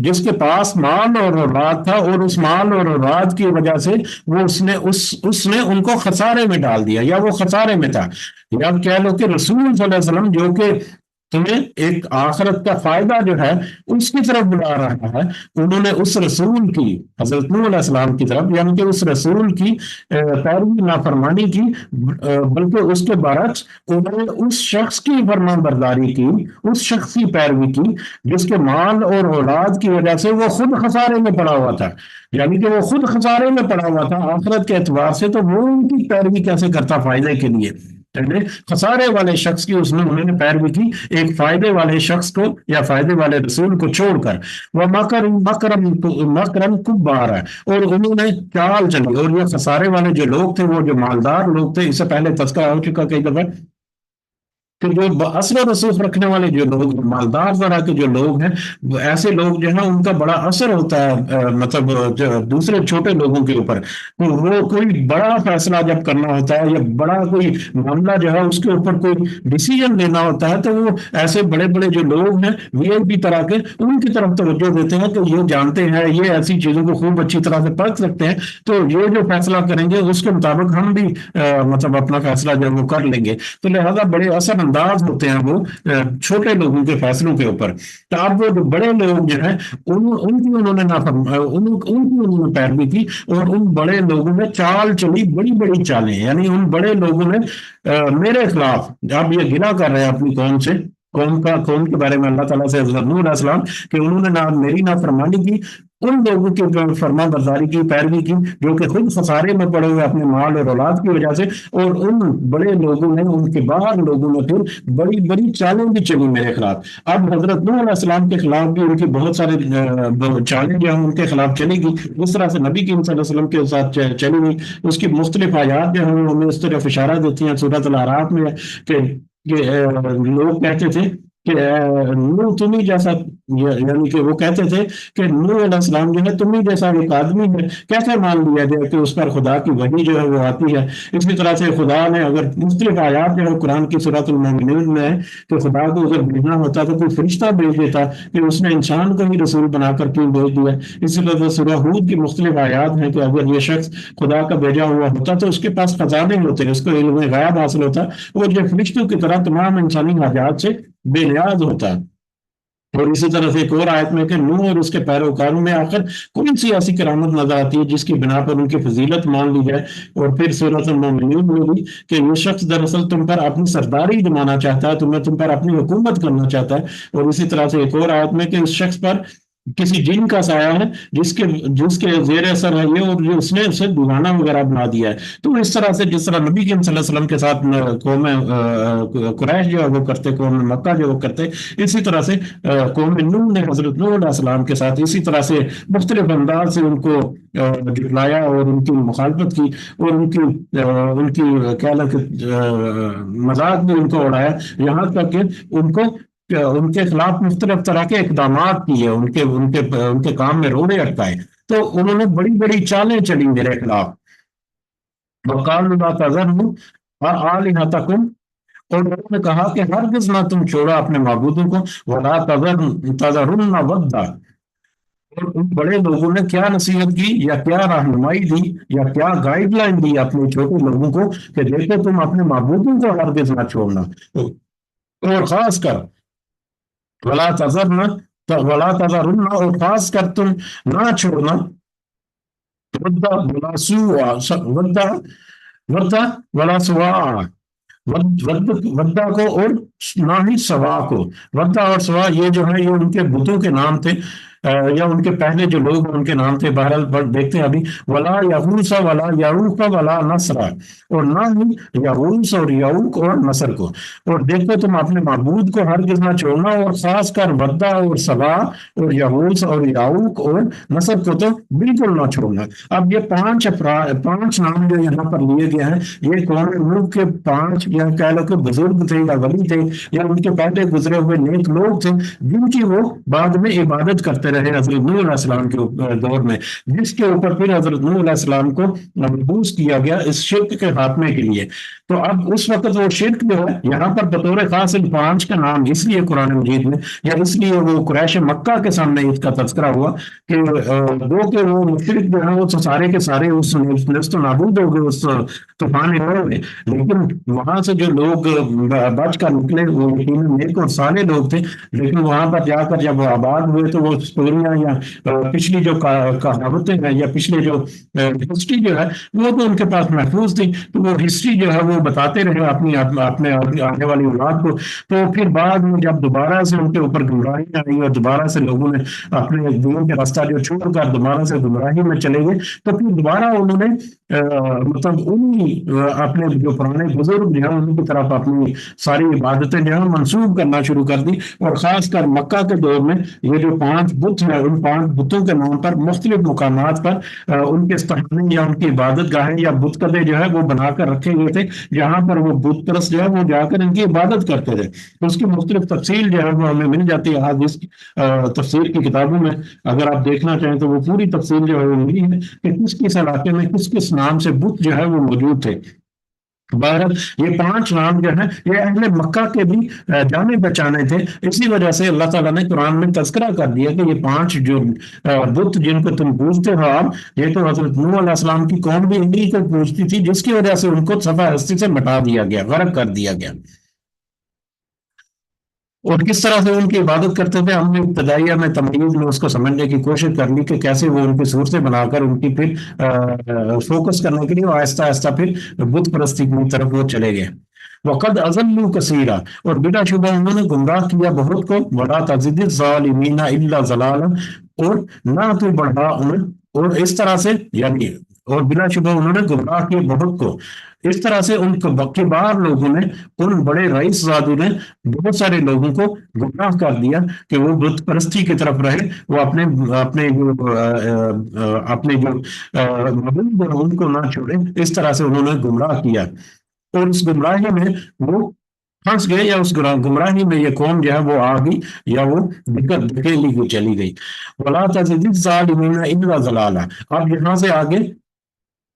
جس کے پاس مال اور اولاد تھا، اور اس مال اور اولاد کی وجہ سے وہ اس نے ان کو خسارے میں ڈال دیا، یا وہ خسارے میں تھا، یا کہہ لو کہ رسول صلی اللہ علیہ وسلم جو کہ تمہیں ایک آخرت کا فائدہ جو ہے اس کی طرف بلا رہا ہے، انہوں نے اس رسول کی، حضرت نوح علیہ السلام کی طرف، یعنی کہ اس رسول کی پیروی نافرمانی کی، بلکہ اس کے برعکس انہوں نے اس شخص کی فرمان برداری کی، اس شخص کی پیروی کی جس کے مال اور اولاد کی وجہ سے وہ خود خسارے میں پڑا ہوا تھا، یعنی کہ وہ خود خسارے میں پڑا ہوا تھا آخرت کے اعتبار سے، تو وہ ان کی پیروی کیسے کرتا فائدے کے لیے؟ خسارے والے شخص کی انہوں نے پیروی کی ایک فائدے والے شخص کو یا فائدے والے رسول کو چھوڑ کر، وہ مکرن کبارا، اور انہوں نے چال چلی، اور یہ خسارے والے جو لوگ تھے، وہ جو مالدار لوگ تھے، اس سے پہلے تذکرہ ہو چکا کئی دفعہ کہ جو اثر و رسوخ رکھنے والے جو لوگ، مالدار طرح کے جو لوگ ہیں، وہ ایسے لوگ جو ہیں ان کا بڑا اثر ہوتا ہے مطلب دوسرے چھوٹے لوگوں کے اوپر، تو وہ کوئی بڑا فیصلہ جب کرنا ہوتا ہے یا بڑا کوئی معاملہ جو ہے اس کے اوپر کوئی ڈیسیجن لینا ہوتا ہے، تو وہ ایسے بڑے بڑے جو لوگ ہیں وی آئی پی طرح کے، ان کی طرف توجہ دیتے ہیں کہ یہ جانتے ہیں، یہ ایسی چیزوں کو خوب اچھی طرح سے پرکھ سکتے ہیں، تو یہ جو فیصلہ کریں گے اس کے مطابق ہم بھی مطلب اپنا فیصلہ جو ہے وہ کر لیں گے، تو لہذا بڑے اثر انداز ہوتے ہیں وہ چھوٹے لوگوں کے فیصلوں کے اوپر۔ تو اب وہ جو بڑے لوگ جو ہیں ان کی انہوں نے پیروی کی، اور ان بڑے لوگوں نے چال چلی، بڑی بڑی چالیں، یعنی ان بڑے لوگوں نے میرے خلاف، اب یہ گلا کر رہے ہیں اپنی قوم سے، قوم کے بارے میں اللہ تعالیٰ سے حضرت نوح علیہ السلام، کہ انہوں نے میری نافرمانی کی، ان لوگوں کی فرما برداری کی، پیروی کی جو کہ خود خسارے میں پڑے ہوئے اپنے مال اور اولاد کی وجہ سے، اور ان بڑے لوگوں نے، ان کے باہر لوگوں نے پھر بڑی بڑی چالیں بھی چلی میرے خلاف۔ اب حضرت نوح علیہ السلام کے خلاف بھی ان کی بہت سارے چالیں جو ہیں ان کے خلاف چلی گی، اس طرح سے نبی کریم صلی اللہ علیہ وسلم کے ساتھ چلی گئی۔ اس کی مختلف آیات جو ہیں ہمیں اس طرف اشارہ دیتی ہیں سورۃ الاعراف میں، کہ لوگ کہتے تھے کہ نوح تمہیں جیسا، یعنی کہ وہ کہتے تھے کہ نوح علیہ السلام جو ہے تمہیں جیسا ایک آدمی ہے، کیسے مان لیا جائے کہ اس پر خدا کی وحی جو ہے وہ آتی ہے؟ اسی طرح سے خدا نے اگر مختلف آیات جو ہے قرآن کی سورۃ المومنون میں ہے کہ خدا کو اگر بھیجنا ہوتا تو کوئی فرشتہ بھیج دیتا، کہ اس نے انسان کو ہی رسول بنا کر کیوں بھیج دیا؟ اسی طرح سے سورہ ہود کی مختلف آیات ہیں کہ اگر یہ شخص خدا کا بھیجا ہوا ہوتا تو اس کے پاس خزانے ہوتے، اس کو علم غیب حاصل ہوتا، وہ جو فرشتوں کی طرح تمام انسانی حاجات سے بے نیاز ہوتا۔ اور اسی طرح سے ایک اور آیت میں کہ نوح اور اس کے پیروکاروں میں آخر کون سی ایسی کرامت نظر آتی ہے جس کی بنا پر ان کی فضیلت مان لی جائے؟ اور پھر سورۃ المومنون میں بھی کہ یہ شخص دراصل تم پر اپنی سرداری جمانا چاہتا ہے، تم پر اپنی حکومت کرنا چاہتا ہے۔ اور اسی طرح سے ایک اور آیت میں کہ اس شخص پر کسی جن کا سایہ ہے جس کے زیر اثر ہے یہ، اور جو اس نے اسے دیوانہ وغیرہ بنا دیا ہے۔ تو اس طرح سے جس طرح نبی کریم صلی اللہ علیہ وسلم کے ساتھ قوم قریش جو ہے وہ کرتے، قوم مکہ جو وہ کرتے، اسی طرح سے قوم نوح نے حضرت نوح علیہ السلام کے ساتھ اسی طرح سے مختلف انداز سے ان کو جھٹلایا اور ان کی مخالفت کی، اور ان کی کیا مذاق بھی ان کو اڑایا، یہاں تک کہ ان کے خلاف مختلف طرح کے اقدامات کیے، ان کے کام میں روڑے اٹکائے۔ تو انہوں نے بڑی بڑی چالیں چلی میرے خلاف۔ وقالوا لا تذروا آلہتکم، اور انہوں نے کہا کہ ہرگز نہ تم چھوڑا اپنے معبودوں کو، ولا تذرن ودا، اور ان بڑے لوگوں نے کیا نصیحت کی یا کیا رہنمائی دی یا کیا گائیڈ لائن دی اپنے چھوٹے لوگوں کو کہ دیکھو تم اپنے معبودوں کو ہرگز نہ چھوڑنا، اور خاص کر ولا تذرن، اور خاص کر تم نہ چھوڑنا ودا ولا سوا، ودا ودا ولا سوا، ودا کو اور نہ ہی سوا کو۔ ودا اور سوا یہ جو ہے یہ ان کے بتوں کے نام تھے، یا ان کے پہلے جو لوگ ان کے نام تھے۔ بہرحال دیکھتے ہیں ابھی، ولا یغوث ولا یعوق ولا نصرا، اور نہ ہی یغوث اور یعوق اور نصر کو۔ اور دیکھو تم اپنے معبود کو ہرگز نہ چھوڑنا، اور خاص کر ودا اور سوا اور یغوث اور یعوق اور نصر کو تو بالکل نہ چھوڑنا۔ اب یہ پانچ نام جو یہاں پر لیے گئے ہیں، یہ قوم نوح کے پانچ، یا کہہ لو کہ بزرگ تھے یا ولی تھے یا ان کے پہلے گزرے ہوئے نیک لوگ تھے، جن کی وہ بعد میں عبادت کرتے رہے حضرت نوح علیہ السلام کے دور میں، جس کے اوپر پھر حضرت نوح علیہ السلام کو مبعوث کیا گیا اس شرک کے خاتمے کے لیے۔ تو اب اس وقت وہ شرک جو ہے یہاں پر بطور خاص ان پانچ کا نام اس لیے قرآن مجید میں، یا اس لیے وہ قریش مکہ کے سامنے اس کا تذکرہ ہوا کہ دو کہ وہ مشرک جو ہے وہ سارے کے سارے اس نست و نابود ہو گئے اس طوفان نوح میں، لیکن وہاں سے جو لوگ بچ کر نکلے وہ یقیناً نیک اور صالح لوگ تھے، لیکن وہاں پر جا کر جب وہ آباد ہوئے تو وہ اسٹوریاں یا پچھلی جو کہاوتیں ہیں یا پچھلے جو ہسٹری جو ہے وہ تو ان کے پاس محفوظ تھی، تو وہ ہسٹری جو ہے وہ بتاتے رہے اپنے آنے والی اولاد کو۔ تو پھر بعد میں جب دوبارہ سے ان کے اوپر گمراہی آئی اور دوبارہ سے لوگوں نے اپنے دین کے راستہ جو چھوڑ کر دوبارہ سے گمراہی میں چلے گئے، تو پھر دوبارہ انہوں نے مطلب انہی اپنے جو پرانے بزرگ جو ہیں ان کی طرف اپنی ساری عبادتیں جو ہیں منسوخ کرنا شروع کر دی، اور خاص کر مکہ کے دور میں یہ جو پانچ بت ہیں ان پانچ بتوں کے نام پر مختلف مقامات پر ان کے استحانے یا ان کی عبادت گاہیں یا بت کدے جو ہے وہ بنا کر رکھے ہوئے تھے، جہاں پر وہ بت پرست جو ہے وہ جا کر ان کی عبادت کرتے تھے۔ اس کی مختلف تفصیل جو ہے وہ ہمیں مل جاتی ہے آج اس تفسیر کی کتابوں میں، اگر آپ دیکھنا چاہیں تو وہ پوری تفصیل جو ہے وہ ملی ہے کہ کس کس علاقے میں کس کس نام سے بت جو ہے وہ موجود تھے۔ بہرحال یہ پانچ نام جو ہیں یہ اہل مکہ کے بھی جانے پہچانے تھے، اسی وجہ سے اللہ تعالیٰ نے قرآن میں تذکرہ کر دیا کہ یہ پانچ جو بت جن کو تم پوجتے ہو آپ، یہ تو حضرت نوح علیہ السلام کی قوم بھی انہی کو پوجتی تھی، جس کی وجہ سے ان کو صفحہ ہستی سے مٹا دیا گیا، غرق کر دیا گیا۔ اور کس طرح سے ان کی عبادت کرتے تھے ہم نے ابتدائیہ میں تمہید میں اس کو سمجھنے کی کوشش کر لی کہ کیسے وہ ان کی صورتیں بنا کر ان کی پھر فوکس کرنے کے لیے وہ آہستہ آہستہ پھر بت پرستی کی طرف وہ چلے گئے۔ وقد اضلوا کثیرا، اور بلا شبہ انہوں نے گمراہ کیا بہت کو، ولا تزد الظالمین الا ضلالا، اور نہ تو بڑھا انہیں، اور اس طرح سے یعنی اور بلا شبہ انہوں نے گمراہ کیا بہت کو، اس طرح سے ان کے بعد لوگوں نے، ان بڑے رئیس زادوں نے بہت سارے لوگوں کو گمراہ کر دیا کہ وہ بت پرستی کی طرف رہے، وہ اپنے جو معبود ہیں ان کو نہ چھوڑے، اس طرح سے انہوں نے گمراہ کیا، اور اس گمراہی میں وہ پھنس گئے، یا اس گمراہی میں یہ قوم جو ہے وہ آ گئی یا وہ دھکیلی ہوئی چلی گئی۔ وَلَا تَزِدِ الظَّالِمِينَ إِلَّا ضَلَالًا، اب یہاں سے آگے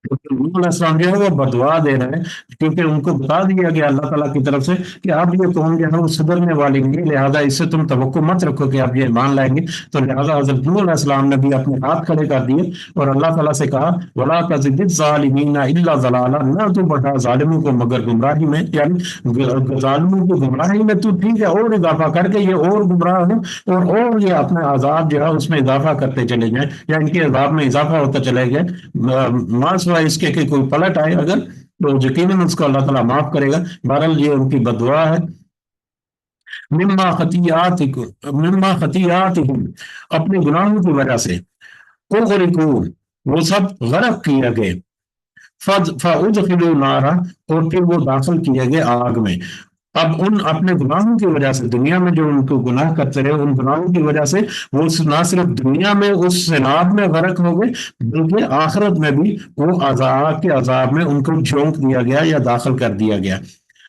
نوح علیہ السلام جو ہے وہ بدعا دے رہے ہیں، کیونکہ ان کو بتا دیا گیا اللہ تعالیٰ کی طرف سے کہ اب یہ قوم جو ہے وہ سدھرنے والی نہیں، لہٰذا اس سے تم توقع مت رکھو کہ اب یہ ایمان لائیں گے۔ تو لہٰذا حضرت نوح علیہ السلام نے بھی اپنے ہاتھ کھڑے کر دیے اور اللہ تعالیٰ سے کہا ولا تزد الظالمین الا ضلالا، نہ تو بڑھا ظالموں کو مگر گمراہی میں، یعنی ظالموں کو گمراہی میں تو ٹھیک ہے اور اضافہ کر کے یہ اور گمراہ ہوں اور یہ اپنے عذاب جو ہے اس میں اضافہ کرتے چلے جائیں، یا ان کے عذاب میں اضافہ ہوتا چلے گئے، ماں سوائے اس کے کہ کوئی پلٹ آئے اگر، تو یقیناً اس کو اللہ تعالیٰ معاف کرے گا۔ بہرحال یہ ان کی بدعا ہے۔ مما خطیات مما خطیاتہم، اپنے گناہوں کی وجہ سے، اغرقوا، وہ سب غرق کیے گئے، فادخلوا نارا، اور پھر وہ داخل کیے گئے آگ میں۔ اب ان اپنے گناہوں کی وجہ سے، دنیا میں جو ان کو گناہ کرتے رہے ان گناہوں کی وجہ سے وہ نہ صرف دنیا میں اس سیلاب میں غرق ہو گئے، بلکہ آخرت میں بھی وہ عذاب کے عذاب میں ان کو جھونک دیا گیا یا داخل کر دیا گیا۔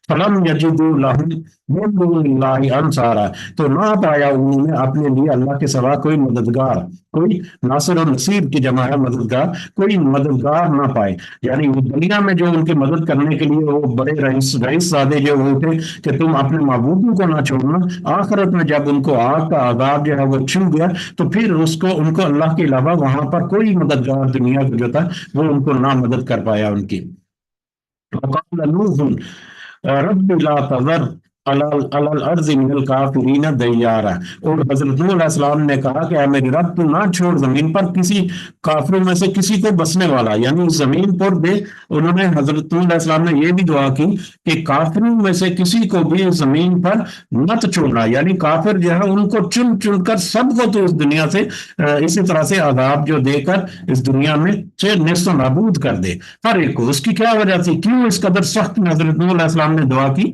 فلم یجدوا لہم من دون اللہ انصارا، تو نہ پایا انہوں نے اپنے لیے اللہ کے سوا کوئی مددگار، کوئی ناصر و نصیر کی جمع ہے مددگار، کوئی مددگار نہ پائے، یعنی وہ دنیا میں جو ان کی مدد کرنے کے لیے وہ بڑے رئیس زادے جو وہ تھے کہ تم اپنے معبودوں کو نہ چھوڑنا، آخرت میں جب ان کو آگ کا عذاب جو ہے وہ چھو گیا تو پھر ان کو اللہ کے علاوہ وہاں پر کوئی مددگار دنیا کا جو تھا وہ ان کو نہ مدد کر پایا ان کی۔ وقال نوح رب لا تذر علی الارض من الکافرین دیارا، اور حضرت نوح علیہ السلام نے کہا کہ اے میرے رب تو نہ چھوڑ زمین پر کسی کافروں میں سے کسی کو بسنے والا، یعنی اس زمین پر دے۔ انہوں نے حضرت نوح علیہ السلام نے یہ بھی دعا کی کہ کافروں میں سے کسی کو بھی زمین پر مت چھوڑنا، یعنی کافر جو ہے ان کو چن چن کر سب کو تو اس دنیا سے اسی طرح سے عذاب جو دے کر اس دنیا میں سے نیست و نابود کر دے ہر ایک کو۔ اس کی کیا وجہ تھی، کیوں اس قدر سخت میں حضرت نوح علیہ السلام نے دعا کی؟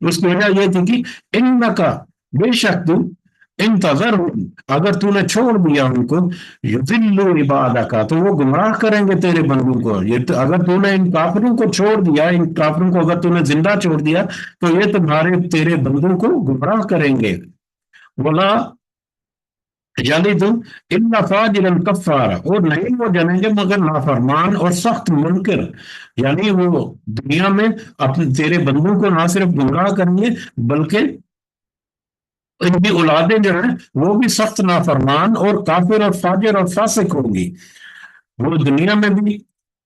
اس کی وجہ یہ تھی کہ انکا، بے شک تو، انتظر، اگر تو نے چھوڑ دیا ان کو، یذلوا عبادک، تو وہ گمراہ کریں گے تیرے بندوں کو۔ اگر تو نے ان کافروں کو چھوڑ دیا، ان کافروں کو اگر تو نے زندہ چھوڑ دیا تو یہ تمہارے تیرے بندوں کو گمراہ کریں گے۔ ولا یلد الا فاجرا کفارا، اور نہیں وہ جنیں گے مگر نافرمان اور سخت منکر، یعنی وہ دنیا میں اپنے تیرے بندوں کو نہ صرف گمراہ کریں گے بلکہ ان کی اولادیں جو ہیں وہ بھی سخت نافرمان اور کافر اور فاجر اور فاسق ہوں گی۔ وہ دنیا میں بھی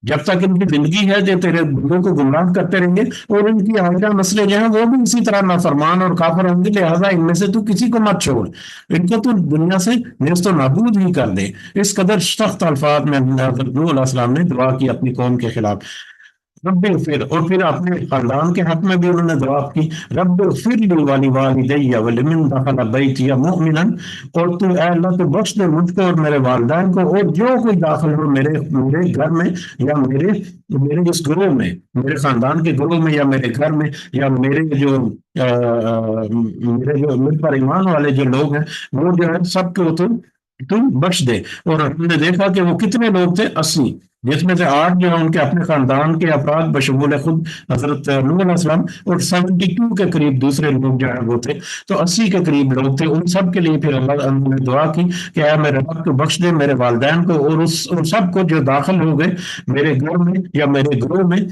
جب تک ان کی زندگی ہے جو تیرے بندوں کو گمراہ کرتے رہیں گے، اور ان کی آئندہ نسلیں جو ہیں وہ بھی اسی طرح نافرمان اور کافر ہوں گی، لہٰذا ان میں سے تو کسی کو مت چھوڑ، ان کو تو دنیا سے نیست و نابود ہی کر دے۔ اس قدر سخت الفاظ میں حضرت نوح علیہ السلام نے دعا کی اپنی قوم کے خلاف۔ رب اغفر، اور پھر اپنے خاندان کے حق میں بھی انہوں نے دعا کی، رب اغفر لی ولوالدی ولمن دخل بیتی مؤمنا، اور تو اے اللہ تو بخش دے مجھ کو اور میرے والدین کو اور جو کوئی داخل ہو میرے گھر میں یا میرے اس گروہ میں، میرے خاندان کے گروہ میں یا میرے گھر میں، یا میرے جو مجھ پر ایمان والے جو لوگ ہیں وہ جو ہے سب کو تم بخش دے۔ اور ہم نے دیکھا کہ وہ کتنے لوگ تھے، 80، جس میں سے 8 جو ہیں ان کے اپنے خاندان کے افراد بشمول خود حضرت نوح علیہ السلام، اور 72 کے قریب دوسرے لوگ جو ہیں وہ تھے، تو 80 کے قریب لوگ تھے۔ ان سب کے لیے پھر اللہ نے دعا کی کہ اے میرے رب کو بخش دے میرے والدین کو اور ان سب کو جو داخل ہو گئے میرے گھر میں یا میرے گروہ میں،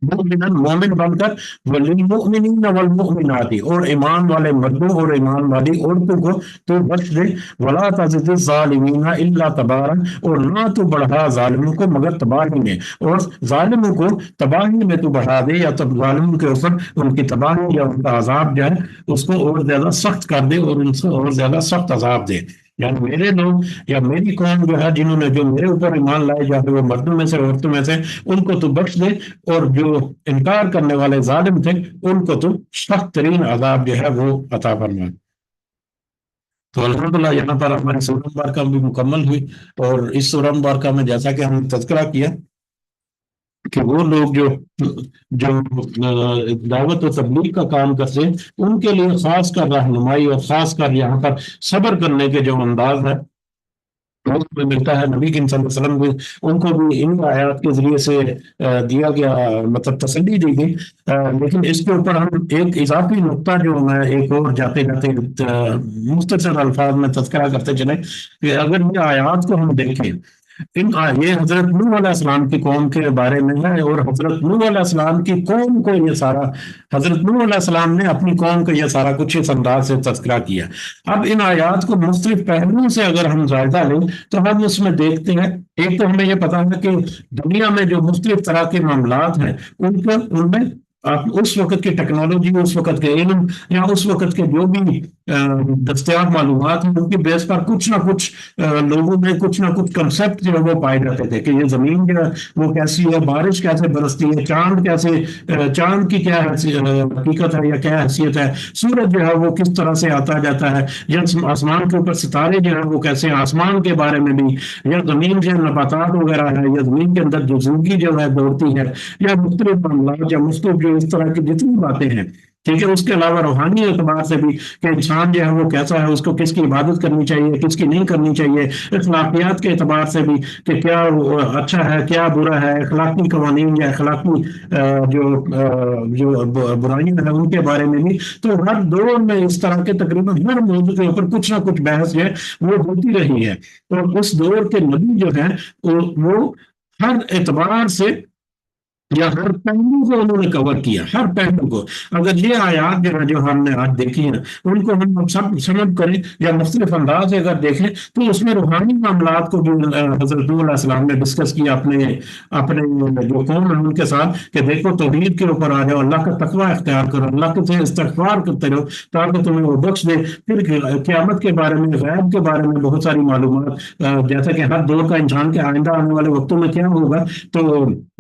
مؤمناً مومن بن کر، وللمؤمنین والمؤمنات، اور ایمان والے مردوں اور ایمان والی عورتوں کو تو بخش دے، ولا تزد الظالمین الا تبارا، اور نہ تو بڑھا ظالموں کو مگر تباہی میں، اور ظالموں کو تباہی میں تو بڑھا دے، یا تب ظالموں کے اوپر ان کی تباہی یا ان کا عذاب جو ہے اس کو اور زیادہ سخت کر دے اور ان سے اور زیادہ سخت عذاب دے۔ یعنی میرے لوگ یا میری قوم جو ہے جنہوں نے جو میرے اوپر ایمان لائے، جاتے وہ مردوں میں سے عورتوں میں سے، ان کو تو بخش دے، اور جو انکار کرنے والے ظالم تھے ان کو تو سخت ترین عذاب جو ہے وہ عطا فرما۔ تو الحمدللہ یہاں پر ہماری سورہ مبارکہ بھی مکمل ہوئی، اور اس سورہ مبارکہ میں جیسا کہ ہم نے تذکرہ کیا کہ وہ لوگ جو دعوت و تبلیغ کا کام کرتے ہیں ان کے لیے خاص کر رہنمائی اور خاص کر یہاں پر صبر کرنے کے جو انداز ہے وہ میں ملتا ہے نبی کریم صلی اللہ علیہ وسلم کو، ان کو بھی ان آیات کے ذریعے سے دیا گیا، مطلب تسلی دی گئی۔ لیکن اس کے اوپر ہم ایک اضافی نقطہ جو میں ایک اور جاتے جاتے مختصر الفاظ میں تذکرہ کرتے چلیں کہ اگر یہ آیات کو ہم دیکھیں یہ حضرت نوح علیہ السلام کی قوم کے بارے میں ہے، اور حضرت نوح علیہ السلام کی قوم کو یہ سارا، حضرت نوح علیہ السلام نے اپنی قوم کو یہ سارا کچھ اس انداز سے تذکرہ کیا۔ اب ان آیات کو مختلف پہلوؤں سے اگر ہم جائزہ لیں تو ہم اس میں دیکھتے ہیں، ایک تو ہمیں یہ پتا ہے کہ دنیا میں جو مختلف طرح کے معاملات ہیں ان میں آپ اس وقت کی ٹیکنالوجی، اس وقت کے علم، یا اس وقت کے جو بھی دستیاب معلومات ہیں، ان کی بیس پر کچھ نہ کچھ لوگوں میں کچھ نہ کچھ کنسپٹ جو ہے وہ پائے جاتے تھے کہ یہ زمین جو ہے وہ کیسی ہے، بارش کیسے برستی ہے، چاند کیسے، چاند کی کیا حقیقت ہے یا کیا حیثیت ہے، سورج جو ہے وہ کس طرح سے آتا جاتا ہے، یا آسمان کے اوپر ستارے جو ہیں وہ کیسے، آسمان کے بارے میں بھی، یا زمین جو نباتات وغیرہ ہے، یا زمین کے اندر جو زندگی جو ہے دوڑتی ہے، یا مختلف معاملات یا مختلف جو اس طرح کی جتنی باتیں ہیں، ٹھیک ہے۔ اس کے علاوہ روحانی اعتبار سے بھی کہ انسان جو ہے وہ کیسا ہے، اس کو کس کی عبادت کرنی چاہیے، کس کی نہیں کرنی چاہیے، اخلاقیات کے اعتبار سے بھی کہ کیا اچھا ہے کیا برا ہے، اخلاقی قوانین یا اخلاقی جو برائیاں ہیں ان کے بارے میں بھی۔ تو ہر دور میں اس طرح کے تقریباً ہر موضوع کے اوپر کچھ نہ کچھ بحث جو ہے وہ ہوتی رہی ہے، اور اس دور کے نبی جو ہیں وہ ہر اعتبار سے یا ہر پہلو کو انہوں نے کور کیا، ہر پہلو کو۔ اگر یہ آیات جو ہم نے آج دیکھی ہیں ان کو ہم سب سمجھ کریں یا مختلف انداز سے اگر دیکھیں تو اس میں روحانی معاملات کو بھی حضرت نوح علیہ السلام نے ڈسکس کیا اپنے اپنے جو قوم ہے ان کے ساتھ، کہ دیکھو توحید کے اوپر آ جاؤ، اللہ کا تقوی اختیار کرو، اللہ کے سے استغفار کرتے رہو تاکہ تمہیں وہ بخش دے۔ پھر قیامت کے بارے میں، غیب کے بارے میں بہت ساری معلومات، جیسا کہ ہر دور کا انسان کے آئندہ آنے والے وقتوں میں کیا ہوگا، تو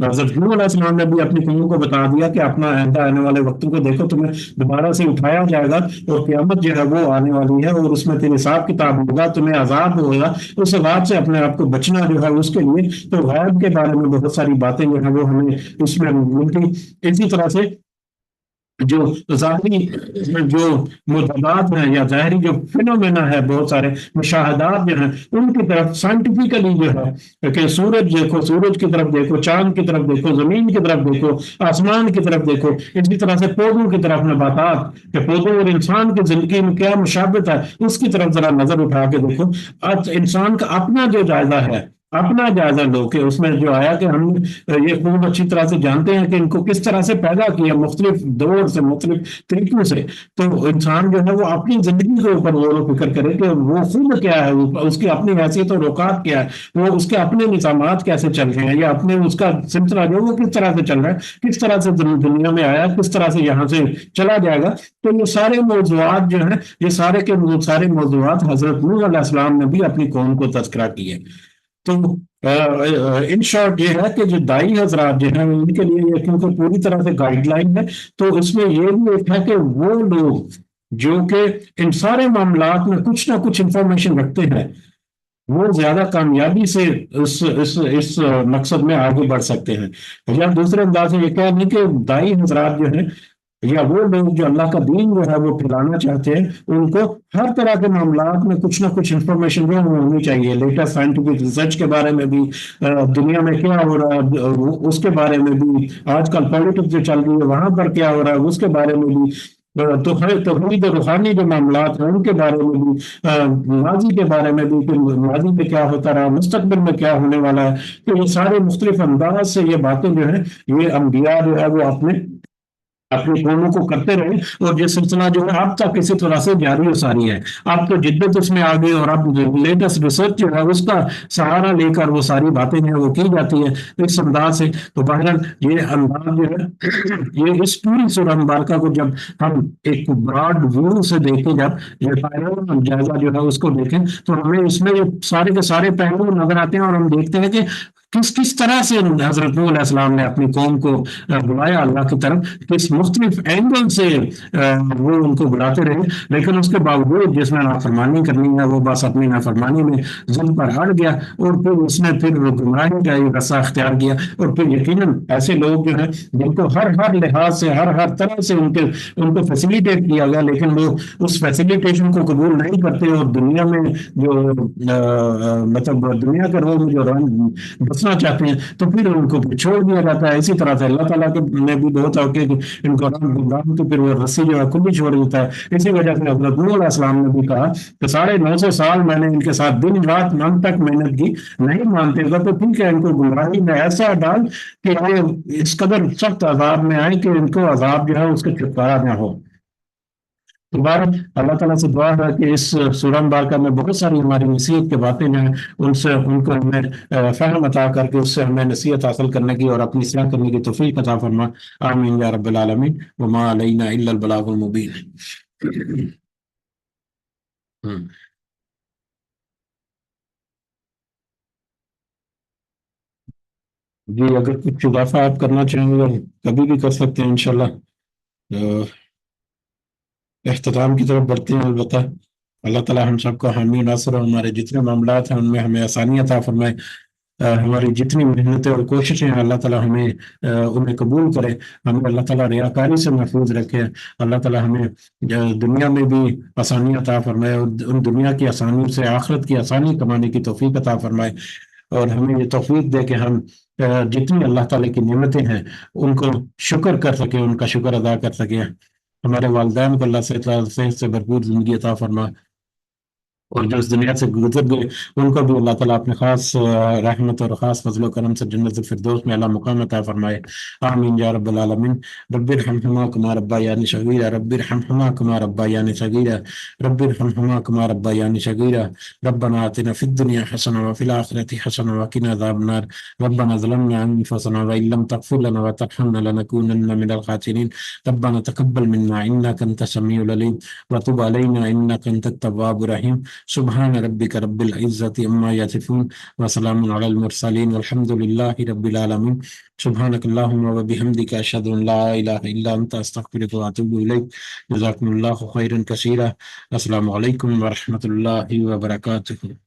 حضرت نوح علیہ السلام نے بھی اپنی قوم کو بتا دیا کہ اپنا آئندہ آنے والے وقتوں کو دیکھو، تمہیں دوبارہ سے اٹھایا جائے گا، اور قیامت جو ہے وہ آنے والی ہے، اور اس میں تیرے حساب کتاب ہوگا، تمہیں عذاب ہوگا، اس عذاب سے اپنے آپ کو بچنا جو ہے اس کے لیے۔ تو غیب کے بارے میں بہت ساری باتیں جو ہیں وہ ہمیں اس میں ملتی۔ اسی طرح سے جو ظاہری جو مدبات ہیں یا ظاہری جو فنومینا ہے، بہت سارے مشاہدات جو ہیں ان کی طرف سائنٹیفکلی جو ہے کہ سورج دیکھو، سورج کی طرف دیکھو، چاند کی طرف دیکھو، زمین کی طرف دیکھو، آسمان کی طرف دیکھو، اسی طرح سے پودوں کی طرف، نباتات کہ پودوں اور انسان کی زندگی میں کیا مشابہت ہے اس کی طرف ذرا نظر اٹھا کے دیکھو۔ آج انسان کا اپنا جو جائزہ ہے، اپنا جائزہ لو کہ اس میں جو آیا کہ ہم یہ خوب اچھی طرح سے جانتے ہیں کہ ان کو کس طرح سے پیدا کیا، مختلف دور سے، مختلف طریقوں سے۔ تو انسان جو ہے وہ اپنی زندگی کے اوپر غور و فکر کرے کہ وہ خود کیا ہے، اس کی اپنی حیثیت اور اوقات کیا ہے، وہ اس کے اپنے نظامات کیسے چل رہے ہیں، یا اپنے اس کا سلسلہ جو وہ کس طرح سے چل رہا ہے، کس طرح سے دنیا میں آیا، کس طرح سے یہاں سے چلا جائے گا۔ تو یہ سارے موضوعات جو ہیں، یہ سارے کے سارے موضوعات حضرت نوح علیہ السلام نے بھی اپنی قوم کو تذکرہ کیے۔ تو ان شارٹ یہ ہے کہ جو دائی حضرات جو ہیں ان کے لیے یہ کیونکہ پوری طرح سے گائیڈ لائن ہے، تو اس میں یہ بھی ایک ہے کہ وہ لوگ جو کہ ان سارے معاملات میں کچھ نہ کچھ انفارمیشن رکھتے ہیں وہ زیادہ کامیابی سے اس مقصد میں آگے بڑھ سکتے ہیں۔ یا دوسرے انداز سے یہ کہہ لیں کہ دائی حضرات جو ہیں یا وہ لوگ جو اللہ کا دین جو ہے وہ پھیلانا چاہتے ہیں، ان کو ہر طرح کے معاملات میں کچھ نہ کچھ انفارمیشن جو ہونی چاہیے، لیٹسٹ سائنٹیفک ریسرچ کے بارے میں بھی، دنیا میں کیا ہو رہا ہے اس کے بارے میں بھی، آج کل پالیٹکس جو چل رہی ہے وہاں پر کیا ہو رہا ہے اس کے بارے میں بھی، توحید روحانی جو معاملات ہیں ان کے بارے میں بھی، ماضی کے بارے میں بھی کہ ماضی میں کیا ہوتا رہا، مستقبل میں کیا ہونے والا ہے۔ تو یہ سارے مختلف انداز سے یہ باتیں جو ہیں یہ انبیاء جو ہے وہ اپنی قوموں کو کرتے رہے، اور یہ سلسلہ جو ہے اب تک اسی طرح سے جاری و ساری ہے۔ اب تو جدت اس میں آ گئی، اور اب لیٹسٹ ریسرچ جو ہے اس کا سہارا لے کر وہ ساری باتیں ہیں وہ کی جاتی ہیں اس انداز سے۔ تو بہرحال یہ انداز جو ہے یہ اس پوری سورہ مبارکہ کو جب ہم ایک براڈ ویو سے دیکھیں، جب یہ پائرل جائزہ جو ہے اس کو دیکھیں تو ہمیں اس میں یہ سارے کے سارے پہلو نظر آتے ہیں، اور ہم دیکھتے ہیں کہ کس طرح سے حضرت نوح علیہ السلام نے اپنی قوم کو بلایا اللہ کی طرف، کس مختلف اینگل سے وہ ان کو بلاتے رہے، لیکن اس کے باوجود جس نے نافرمانی کرنی ہے وہ بس اپنی نافرمانی میں ضد پر اڑ گیا، اور پھر اس نے پھر گمراہی کا یہ رستہ اختیار کیا۔ اور پھر یقیناً ایسے لوگ جو ہیں جن کو ہر لحاظ سے ہر طرح سے ان کو فیسیلیٹیٹ کیا گیا، لیکن وہ اس فیسیلیٹیشن کو قبول نہیں کرتے، اور دنیا میں جو مطلب دنیا کے روز میں جو بسنا بخشنا چاہتے ہیں تو پھر ان کو چھوڑ دیا جاتا ہے. اسی طرح سے اللہ تعالیٰ کے نے بھی بہت ہے کہ ان کو گمراہ تو پھر وہ رسی جو ہے خود ہی چھوڑ دیتا ہے. اسی وجہ سے حضرت نوح علیہ السلام نے بھی کہا کہ 950 سال میں نے ان کے ساتھ دن رات من تک محنت کی, نہیں مانتے گا تو ٹھیک ہے ان کو گمراہی میں ایسا ڈال کہ یہ اس قدر سخت عذاب میں آئے کہ ان کو عذاب جو ہے اس کا چھٹکارا نہ ہو. دوبارہ اللہ تعالیٰ سے دعا ہے کہ اس سورہ مبارکہ میں بہت ساری ہماری نصیحت کے باتیں جو ہیں ان سے ان کو ہمیں فہم عطا کر کے اس سے ہمیں نصیحت حاصل کرنے کی اور اپنی اصلاح کرنے کی توفیق عطا فرما. آمین یا رب العالمین. وما علینا الا البلاغ المبین. جی اگر کچھ اضافہ آپ کرنا چاہیں گے کبھی بھی کر سکتے ہیں انشاءاللہ. اختتام کی طرف بڑھتے ہیں. البتہ اللہ تعالیٰ ہم سب کو حامی ناصر اور ہمارے جتنے معاملات ہیں ان میں ہمیں آسانی عطا فرمائے. ہماری جتنی محنتیں اور کوششیں ہیں اللہ تعالیٰ ہمیں انہیں قبول کرے. ہمیں اللہ تعالیٰ ریاکاری سے محفوظ رکھے. اللہ تعالیٰ ہمیں دنیا میں بھی آسانی عطا فرمائے اور ان دنیا کی آسانی سے آخرت کی آسانی کمانے کی توفیق عطا فرمائے. اور ہمیں یہ توفیق دے کہ ہم جتنی اللہ تعالیٰ کی نعمتیں ہیں ان کو شکر کر سکیں, ان کا شکر ادا کر سکیں. ہمارے والدین کو اللہ صحت سے بھرپور زندگی عطا فرما, اور جو اس دنیا سے گزر گئے ان کو بھی اللہ تعالیٰ اپنے خاص رحمت اور خاص فضل و کرم سے جنت الفردوس میں اعلیٰ مقام عطا فرمائے. آمین یا رب العالمین. رب ارحمہما کما ربیانی صغیرا رب ارحمہما کما ربیانی صغیرا رب ارحمہما کما ربیانی صغیرا ربنا آتنا فی الدنیا حسنہ وفی الآخرۃ حسنہ وقنا عذاب النار ربنا ظلمنا انفسنا وإن لم تغفر لنا وترحمنا لنكونن من الخاسرین ربنا تقبل منا انک انت السمیع العلیم وتب علینا انک انت التواب الرحیم. سبحان ربک رب العزة عما یصفون وسلام علی المرسلین والحمد للہ رب العالمین. سبحانک اللہم وبحمدک اشہد ان لا الہ الا انت استغفرک واتوب الیک. جزاکم اللہ خیرا کثیرا. السلام علیکم ورحمۃ اللہ وبرکاتہ.